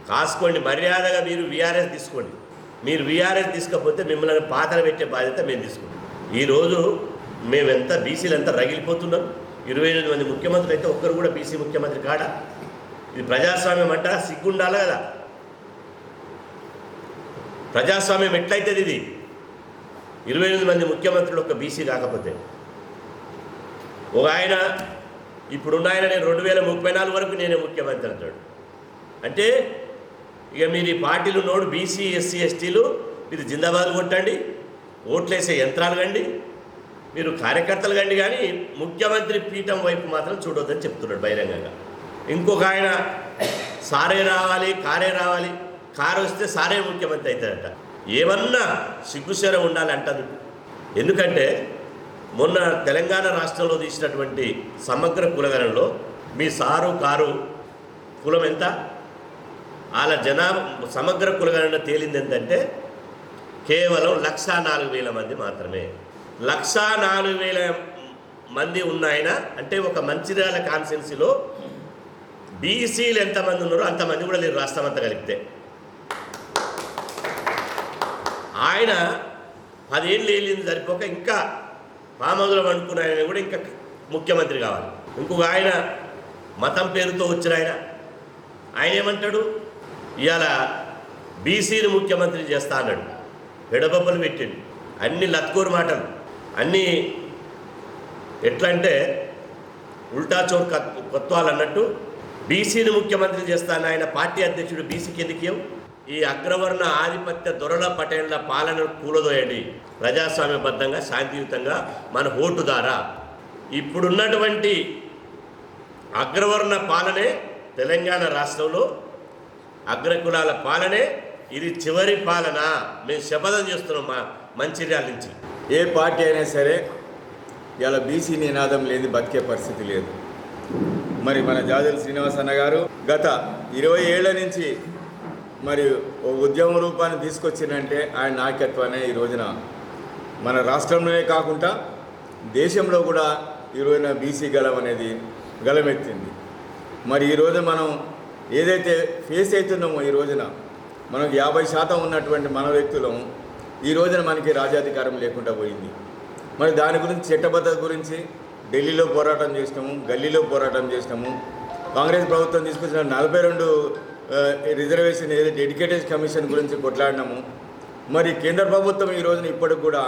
కాసుకోండి. మర్యాదగా మీరు వీఆర్ఎస్ తీసుకోండి. మీరు వీఆర్ఎస్ తీసుకపోతే మిమ్మల్ని పాతర పెట్టే బాధ్యత మేము తీసుకుంటాం. ఈరోజు మేమెంత బీసీలు ఎంత రగిలిపోతున్నాం. 28 మంది ముఖ్యమంత్రులు అయితే ఒక్కరు కూడా బీసీ ముఖ్యమంత్రి కాడా? ఇది ప్రజాస్వామ్యం అంటారా? సిగ్గుండాలి కదా. ప్రజాస్వామ్యం ఎట్లయితుంది ఇది? 28 మంది ముఖ్యమంత్రులు ఒక్క బీసీ కాకపోతే. ఒక ఆయన ఇప్పుడున్న ఆయన నేను 2034 వరకు నేనే ముఖ్యమంత్రి అంటాడు. అంటే ఇక మీరు ఈ పార్టీలు నోడు బీసీ ఎస్సీ ఎస్టీలు మీరు జిందాబాద్ కొట్టండి, ఓట్లేసే యంత్రాలు కండి, మీరు కార్యకర్తలు కండి, కానీ ముఖ్యమంత్రి పీఠం వైపు మాత్రం చూడొద్దని చెప్తున్నాడు బహిరంగంగా. ఇంకొక ఆయన సారే రావాలి, కారే రావాలి, కారు వస్తే సారే ముఖ్యమంత్రి అవుతాడట. ఏమన్నా సిగ్గుశరం ఉండాలంటది. ఎందుకంటే మొన్న తెలంగాణ రాష్ట్రంలో తీసినటువంటి సమగ్ర కులగణంలో మీ సారు కారు కులం ఎంత, వాళ్ళ జనాభా సమగ్ర కులగణన తేలింది ఏంటంటే కేవలం 104,000 మంది మాత్రమే. 104,000 మంది ఉన్నాయన అంటే ఒక మంచిర్యాల కాన్స్టిట్యున్సీలో బీసీలు ఎంతమంది ఉన్నారో అంతమంది కూడా లేరు రాష్ట్రం అంతా కలిపితే. ఆయన 10 ఏళ్ళు వెళ్ళింది సరిపోక ఇంకా పామదులో అనుకున్న ఆయన కూడా ఇంకా ముఖ్యమంత్రి కావాలి. ఇంకొక ఆయన మతం పేరుతో వచ్చిన ఆయన ఏమంటాడు, ఇవాళ బీసీని ముఖ్యమంత్రి చేస్తా అన్నాడు. పెడబొబ్బలు పెట్టిండు. అన్ని లత్కూరు మాటలు, అన్నీ ఎట్లా అంటే ఉల్టా చోర్ కొత్వాలు అన్నట్టు. బీసీని ముఖ్యమంత్రి చేస్తాను ఆయన పార్టీ అధ్యక్షుడు బీసీకి ఎందుకు? ఈ అగ్రవర్ణ ఆధిపత్య దొరల పటేళ్ల పాలనను కూలదోయండి. ప్రజాస్వామ్యబద్ధంగా శాంతియుతంగా మన ఓటు ద్వారా ఇప్పుడున్నటువంటి అగ్రవర్ణ పాలనే తెలంగాణ రాష్ట్రంలో అగ్రకులాల పాలనే. ఇది చివరి పాలన. మేము శపథం చేస్తున్నాం మా మంచిర్యాల నుంచి. ఏ పార్టీ అయినా సరే ఇలా బీసీ నినాదం లేని బతికే పరిస్థితి లేదు. మరి మన జాజుల శ్రీనివాస్ అన్న గారు గత 20 ఏళ్ల నుంచి మరి ఓ ఉద్యమ రూపాన్ని తీసుకొచ్చిందంటే ఆయన నాయకత్వాన్ని ఈ రోజున మన రాష్ట్రంలోనే కాకుండా దేశంలో కూడా ఈ రోజున బీసీ గలం అనేది గలమెత్తింది. మరి ఈరోజు మనం ఏదైతే ఫేస్ అవుతున్నామో ఈ రోజున మనకు 50% ఉన్నటువంటి మన వ్యక్తులం ఈ రోజున మనకి రాజ్యాధికారం లేకుండా పోయింది. మరి దాని గురించి చట్టబద్ధత గురించి ఢిల్లీలో పోరాటం చేసినాము, గల్లీలో పోరాటం చేసినాము. కాంగ్రెస్ ప్రభుత్వం తీసుకొచ్చిన 42 రిజర్వేషన్ ఏదైతే డెడికేటెడ్ కమిషన్ గురించి కొట్లాడినాము. మరి కేంద్ర ప్రభుత్వం ఈ రోజున ఇప్పటికి కూడా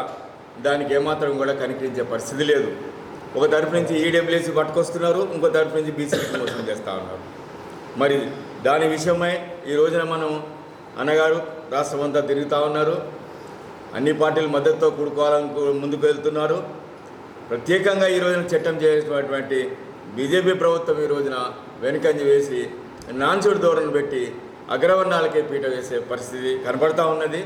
దానికి ఏమాత్రం కూడా కనికరించే పరిస్థితి లేదు. ఒక తరపు నుంచి ఈడబ్ల్యూఎస్ పట్టుకొస్తున్నారు, ఇంకో తరపు నుంచి బీసీకి మోసం చేస్తూ ఉన్నారు. మరి దాని విషయమై ఈ రోజున మనం అన్నగారు రాష్ట్రం అంతా తిరుగుతూ ఉన్నారు. అన్ని పార్టీల మద్దతుతో కూడుకోవాలని ముందుకు వెళ్తున్నారు. ప్రత్యేకంగా ఈ రోజున చట్టం చేసినటువంటి బీజేపీ ప్రభుత్వం ఈ రోజున వెనుకంజ వేసి నాన్సుడు ధోరణి పెట్టి అగ్రవర్ణాలకే పీట వేసే పరిస్థితి కనబడతా ఉన్నది.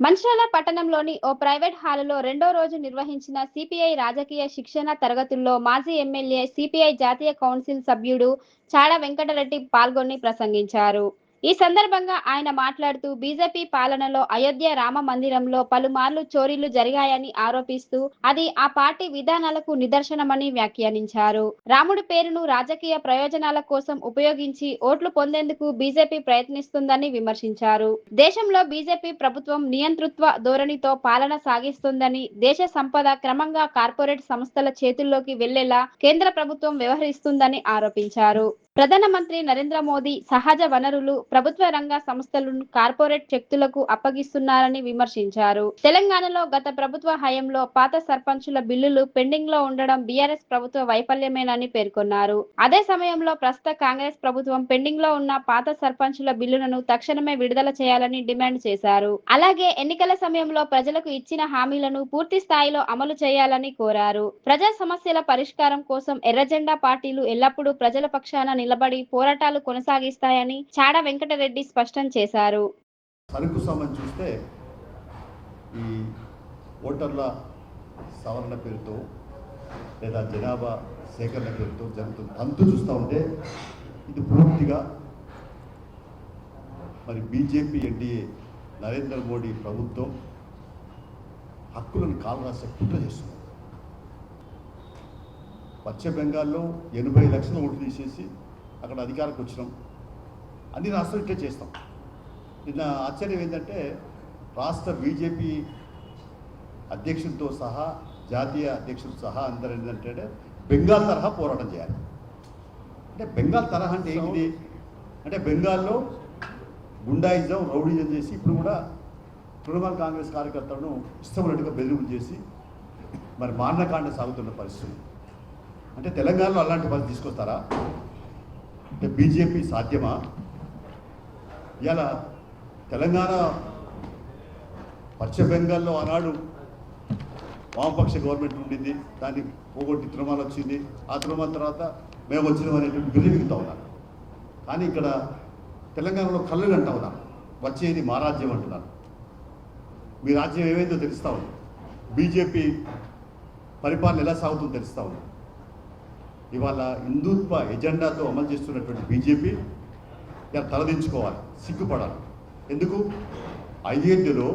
మంచిర్యాల పట్టణంలోని ఓ ప్రైవేట్ హాలులో రెండో రోజు నిర్వహించిన సిపిఐ రాజకీయ శిక్షణ తరగతుల్లో మాజీ ఎమ్మెల్యే సిపిఐ జాతీయ కౌన్సిల్ సభ్యుడు చాడ వెంకటరెడ్డి పాల్గొని ప్రసంగించారు. ఈ సందర్భంగా ఆయన మాట్లాడుతూ బీజేపీ పాలనలో అయోధ్య రామ మందిరంలో పలుమార్లు చోరీలు జరిగాయని ఆరోపిస్తూ అది ఆ పార్టీ విధానాలకు నిదర్శనమని వ్యాఖ్యానించారు. రాముడి పేరును రాజకీయ ప్రయోజనాల కోసం ఉపయోగించి ఓట్లు పొందేందుకు బీజేపీ ప్రయత్నిస్తుందని విమర్శించారు. దేశంలో బీజేపీ ప్రభుత్వం నియంతృత్వ ధోరణితో పాలన సాగిస్తుందని, దేశ సంపద క్రమంగా కార్పొరేట్ సంస్థల చేతుల్లోకి వెళ్లేలా కేంద్ర ప్రభుత్వం వ్యవహరిస్తుందని ఆరోపించారు. ప్రధానమంత్రి నరేంద్ర మోదీ సహజ వనరులు ప్రభుత్వ రంగ సంస్థలను కార్పొరేట్ శక్తులకు అప్పగిస్తున్నారని విమర్శించారు. తెలంగాణలో గత ప్రభుత్వ హయాంలో పాత సర్పంచుల బిల్లులు పెండింగ్ లో ఉండడం బీఆర్ఎస్ ప్రభుత్వ వైఫల్యమేనని పేర్కొన్నారు. అదే సమయంలో ప్రస్తుత కాంగ్రెస్ ప్రభుత్వం పెండింగ్ లో ఉన్న పాత సర్పంచుల బిల్లులను తక్షణమే విడుదల చేయాలని డిమాండ్ చేశారు. అలాగే ఎన్నికల సమయంలో ప్రజలకు ఇచ్చిన హామీలను పూర్తి స్థాయిలో అమలు చేయాలని కోరారు. ప్రజా సమస్యల పరిష్కారం కోసం ఎర్రజెండా పార్టీలు ఎల్లప్పుడూ ప్రజల పక్షాన నిలబడి పోరాటాలు కొనసాగిస్తాయని చాడ వెంకటరెడ్డి స్పష్టం చేశారు. సరుకు సామాన్ చూస్తే ఈ ఓటర్ల సవరణ పేరుతో లేదా జనాభా సేకరణ పేరుతో జరుగుతున్న అంతు చూస్తూ ఉంటే ఇది పూర్తిగా మరి బీజేపీ ఎన్డీఏ నరేంద్ర మోడీ ప్రభుత్వం హక్కులను కాలరాసే కుట్ర చేస్తుంది. పశ్చిమ బెంగాల్లో 80 లక్షల ఓట్లు తీసేసి అక్కడ అధికారికి వచ్చినాం. అన్ని రాష్ట్రాలు ఇట్లే చేస్తాం. నిన్న ఆశ్చర్యం ఏంటంటే రాష్ట్ర బీజేపీ అధ్యక్షులతో సహా జాతీయ అధ్యక్షులతో సహా అందరూ ఏంటంటే బెంగాల్ తరహా పోరాటం చేయాలి. అంటే బెంగాల్ తరహా అంటే ఏంటిది అంటే బెంగాల్లో గుండాయిజం రౌడీజం చేసి ఇప్పుడు కూడా తృణమూల్ కాంగ్రెస్ కార్యకర్తలను ఇష్టమైనట్టుగా బెదిరింపు చేసి మరి మారణకాండ సాగుతున్న పరిస్థితులు. అంటే తెలంగాణలో అలాంటి పరిస్థితి తీసుకొస్తారా? అంటే బీజేపీ సాధ్యమా? ఇలా తెలంగాణ పశ్చిమ బెంగాల్లో ఆనాడు వామపక్ష గవర్నమెంట్ ఉండింది, దాన్ని పోగొట్టి తృణమూల్ వచ్చింది. ఆ తృణమూల్ తర్వాత మేము వచ్చినాం అనేటువంటి బిర్రెగుతా ఉన్నారు. కానీ ఇక్కడ తెలంగాణలో కళ్ళు అంటా ఉన్నారు, వచ్చేది మా రాజ్యం అంటున్నారు. మీ రాజ్యం ఏమైందో తెలుస్తూ ఉంది. బీజేపీ పరిపాలన ఎలా సాగుతుందో తెలుస్తూ ఉంది. ఇవాళ హిందుత్వ ఎజెండాతో అమలు చేస్తున్నటువంటి బీజేపీ ఇలా తలదించుకోవాలి, సిగ్గుపడాలి. ఎందుకు? అయోధ్యలో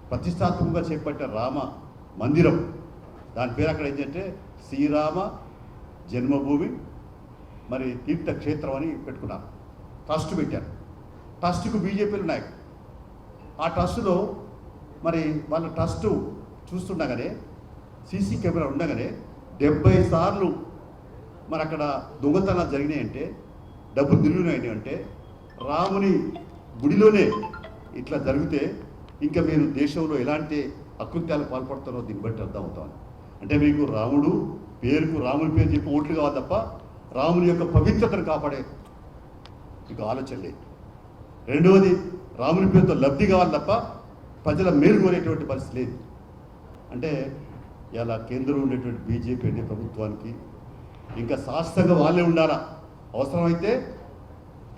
ప్రతిష్టాత్మకంగా చేపట్టే రామ మందిరం, దాని పేరు అక్కడ ఏంటంటే శ్రీరామ జన్మభూమి మరి తీర్థక్షేత్రం అని పెట్టుకున్నారు. ట్రస్ట్ పెట్టారు. ట్రస్ట్కు బీజేపీలు నాయకులు. ఆ ట్రస్టులో మరి వాళ్ళ ట్రస్ట్ చూస్తుండగానే సీసీ కెమెరా ఉండగానే 70 సార్లు మరి అక్కడ దొంగతనాలు జరిగినాయంటే, డబ్బులు తిరిగినాయి అంటే, రాముని గుడిలోనే ఇట్లా జరిగితే ఇంకా మీరు దేశంలో ఎలాంటి అకృత్యాలకు పాల్పడతారో దీన్ని బట్టి అర్థం అవుతామని. అంటే మీకు రాముడు పేరుకు రాముని పేరు చెప్పి ఓట్లు కావాలి తప్ప రాముని యొక్క పవిత్రతను కాపాడే మీకు ఆలోచన లేదు. రెండవది రాముని పేరుతో లబ్ధి కావాలి తప్ప ప్రజల మేలు కోరేటువంటి పరిస్థితి లేదు. అంటే ఇలా కేంద్రంలో ఉండేటువంటి బీజేపీ అనే ప్రభుత్వానికి ఇంకా శాస్త్రంగా వాళ్ళే ఉండాలా. అవసరమైతే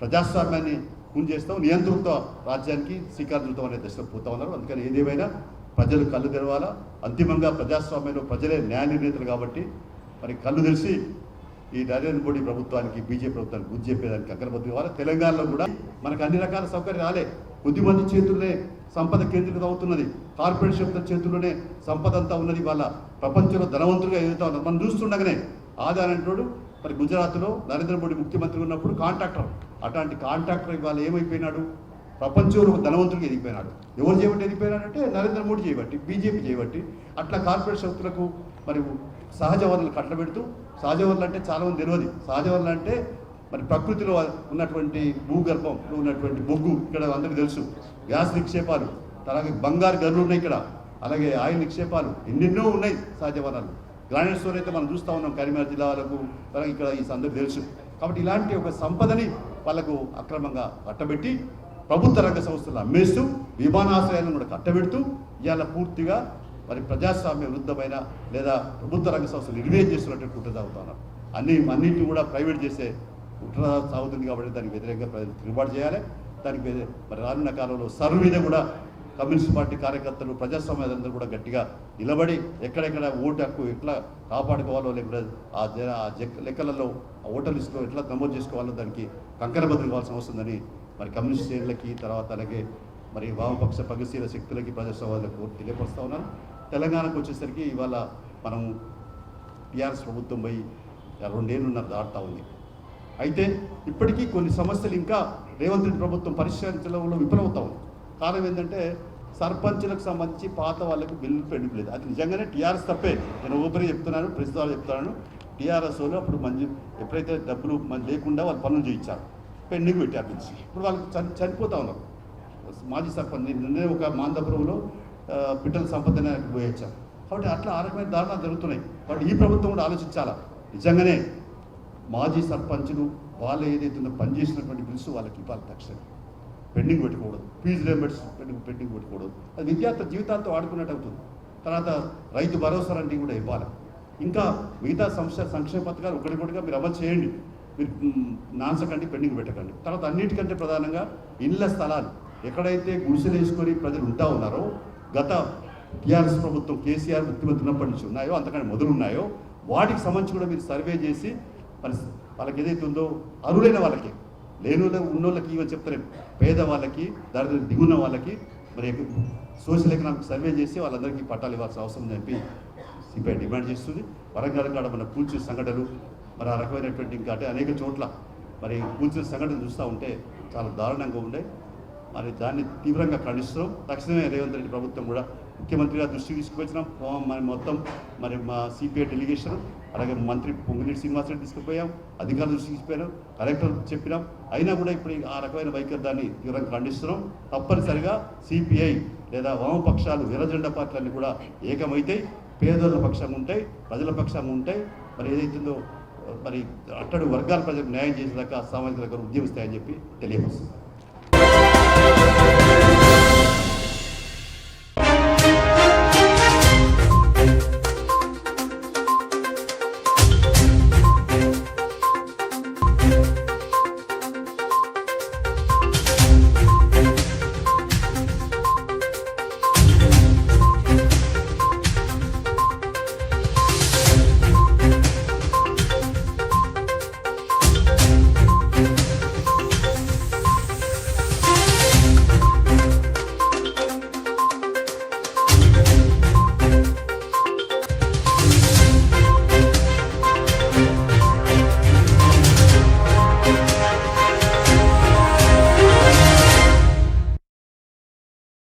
ప్రజాస్వామ్యాన్ని కూని చేస్తాం, నియంతృత్వ రాజ్యానికి శ్రీకారం చుడతాం అనే దశలో పోతా ఉన్నారు. అందుకని ఏదేమైనా ప్రజలు కళ్ళు తెరవాలా. అంతిమంగా ప్రజాస్వామ్యంలో ప్రజలే న్యాయ నిర్ణేతలు కాబట్టి మరి కళ్ళు తెలిసి ఈ నరేంద్ర మోడీ ప్రభుత్వానికి బీజేపీ ప్రభుత్వానికి బుద్ధి చెప్పేదానికి అగ్రబద్ధి కావాలి. తెలంగాణలో కూడా మనకు అన్ని రకాల సౌకర్యాలు రాలే. కొద్దిమంది చేతుల్లోనే సంపద కేంద్రీకృతం అవుతున్నది. కార్పొరేట్ శక్తుల చేతుల్లోనే సంపద అంతా ఉన్నది. వాళ్ళ ప్రపంచంలో ధనవంతులుగా ఎదుగుతా ఉన్నారు. మనం చూస్తుండగానే ఆదానంటోడు మరి గుజరాత్లో నరేంద్ర మోడీ ముఖ్యమంత్రి ఉన్నప్పుడు కాంట్రాక్టర్, అట్లాంటి కాంట్రాక్టర్ ఇవాళ ఏమైపోయినాడు? ప్రపంచంలో ధనవంతుడికి ఎదిగిపోయినాడు. ఎవరు చేయబట్టి ఎదిగిపోయినాడంటే నరేంద్ర మోడీ చేయబట్టి, బీజేపీ చేయబట్టి. అట్లా కార్పొరేట్ శక్తులకు మరి సహజ వనరులు కట్టబెడుతూ, సహజ వనరులు అంటే చాలామంది తెలియదు. సహజ వనరులు అంటే మరి ప్రకృతిలో ఉన్నటువంటి భూగర్భంలో ఉన్నటువంటి బొగ్గు, ఇక్కడ అందరికీ తెలుసు. గ్యాస్ నిక్షేపాలు, అలాగే బంగారు గనులు ఉన్నాయి ఇక్కడ, అలాగే ఆయిల్ నిక్షేపాలు, ఎన్నెన్నో ఉన్నాయి సహజ వనరులు. గ్రానైట్ స్టోర్ అయితే మనం చూస్తూ ఉన్నాం కరీంనగర్ జిల్లా వాళ్ళకు, అలాగే ఇక్కడ ఈ అందరికీ తెలుసు. కాబట్టి ఇలాంటి ఒక సంపదని వాళ్ళకు అక్రమంగా కట్టబెట్టి ప్రభుత్వ రంగ సంస్థలు అమ్మేస్తూ విమానాశ్రయాలను కూడా కట్టబెడుతూ ఇవాళ పూర్తిగా మరి ప్రజాస్వామ్య విరుద్ధమైన లేదా ప్రభుత్వ రంగ సంస్థలు నిర్వహణ చేస్తున్నటువంటి కుట్ర సాగుతున్నారు. అన్నింటినీ కూడా ప్రైవేట్ చేసే కుట్ర సాగుతుంది కాబట్టి దానికి వ్యతిరేకంగా ప్రజలు తిరుగుబాటు చేయాలి. దానికి మరి రానున్న కాలంలో సర్వ మీద కూడా కమ్యూనిస్ట్ పార్టీ కార్యకర్తలు ప్రజాస్వామ్యాలందరూ కూడా గట్టిగా నిలబడి ఎక్కడెక్కడ ఓటు హక్కు ఎట్లా కాపాడుకోవాలో లేకపోతే ఆ లెక్కలలో ఆ ఓటర్ లిస్టులో ఎట్లా నమోదు చేసుకోవాలో దానికి కంకణబద్ధం కావాల్సిన అవసరం ఉందని మరి కమ్యూనిస్ట్ శ్రేణులకి తర్వాత అలాగే మరి వామపక్ష ప్రగతిశీల శక్తులకి ప్రజాస్వామ్యాలకు తెలియపరుస్తూ ఉన్నారు. తెలంగాణకు వచ్చేసరికి ఇవాళ మనం టీఆర్ఎస్ ప్రభుత్వం పోయి 2 ఏళ్ళున్నర దాటుతూ ఉంది. అయితే ఇప్పటికీ కొన్ని సమస్యలు ఇంకా రేవంత్ రెడ్డి ప్రభుత్వం పరిష్కరించడంలో విఫలమవుతా ఉంది. కారణం ఏంటంటే సర్పంచులకు సంబంధించి పాత వాళ్ళకి బిల్లు పెండింగ్ లేదు. అది నిజంగానే టీఆర్ఎస్ తప్పే. నేను ఊపిరి చెప్తున్నాను, ప్రెస్ ద్వారా చెప్తున్నాను. టీఆర్ఎస్ వాళ్ళు అప్పుడు ఎప్పుడైతే డబ్బులు లేకుండా వాళ్ళు పనులు చేయించారు, పెండింగ్ పెట్టారు బిల్స్. ఇప్పుడు వాళ్ళకి చనిపోతూ ఉన్నారు. మాజీ సర్పంచ్ నిన్నే ఒక మాందపురంలో పిట్టల సంపదనే పోయొచ్చారు. కాబట్టి అట్లా ఆ రకమైన దారుణాలు జరుగుతున్నాయి. కాబట్టి ఈ ప్రభుత్వం కూడా ఆలోచించాలా. నిజంగానే మాజీ సర్పంచులు వాళ్ళు ఏదైతే పనిచేసినటువంటి బిల్స్ వాళ్ళకి ఇవ్వాలి, తక్షణం పెండింగ్ పెట్టుకోకూడదు. ఫీజు రియంబర్స్ పెండింగ్ పెట్టుకోకూడదు. అది విద్యార్థి జీవితాలతో ఆడుకున్నట్టు అవుతుంది. తర్వాత రైతు భరోసా లాంటివి కూడా ఇవ్వాలి. ఇంకా మిగతా సంక్షేమ పథకాలు ఒకటిగా మీరు అమలు చేయండి. మీరు నాన్సకండి, పెండింగ్ పెట్టకండి. తర్వాత అన్నిటికంటే ప్రధానంగా ఇళ్ల స్థలాలు ఎక్కడైతే గుడిసెలు వేసుకొని ప్రజలు ఉంటా ఉన్నారో, గత టీఆర్ఎస్ ప్రభుత్వం కేసీఆర్ ముఖ్యమంత్రి ఉన్నప్పటి నుంచి ఉన్నాయో అంతకంటే మొదలున్నాయో వాటికి సంబంధించి కూడా మీరు సర్వే చేసి మరి వాళ్ళకి ఏదైతే ఉందో అరులైన వాళ్ళకి, లేని ఉన్నోళ్ళకి ఇవన్నీ చెప్తారు, పేదవాళ్ళకి దాని దిగున్న వాళ్ళకి మరి సోషల్ ఎకనామిక్ సర్వే చేసి వాళ్ళందరికీ పట్టాలు ఇవ్వాల్సిన అవసరం ఉందని చెప్పి సిపిఐ డిమాండ్ చేస్తుంది. వరంగల్ కాడ మన కూల్చిన సంఘటనలు మరి ఆ రకమైనటువంటి ఇంకా అంటే అనేక చోట్ల మరి కూల్చిన సంఘటనలు చూస్తూ ఉంటే చాలా దారుణంగా ఉండే. మరి దాన్ని తీవ్రంగా ఖండిస్తున్నాం. తక్షణమే రేవంత్ రెడ్డి ప్రభుత్వం కూడా ముఖ్యమంత్రిగా దృష్టికి తీసుకువచ్చినాం. మరి మొత్తం మరి మా సిపిఐ డెలిగేషన్ అలాగే మంత్రి పొంగులేటి శ్రీనివాసరెడ్డి తీసుకుపోయాం, అధికారులు దృష్టికి తీసుకుపోయాం, కలెక్టర్ చెప్పినాం. అయినా కూడా ఇప్పుడు ఆ రకమైన వైఖరి దాన్ని తీవ్రంగా ఖండిస్తున్నాం. తప్పనిసరిగా సిపిఐ లేదా వామపక్షాలు వీరజెండా పార్టీలన్నీ కూడా ఏకమైతే పేదల పక్షంగా ఉంటాయి, ప్రజల పక్షంగా ఉంటాయి. మరి ఏదైతుందో మరి అట్టడు వర్గాల ప్రజలకు న్యాయం చేసేదాకా సామాజిక వర్గాలు ఉద్యమిస్తాయని చెప్పి తెలియవస్తుంది.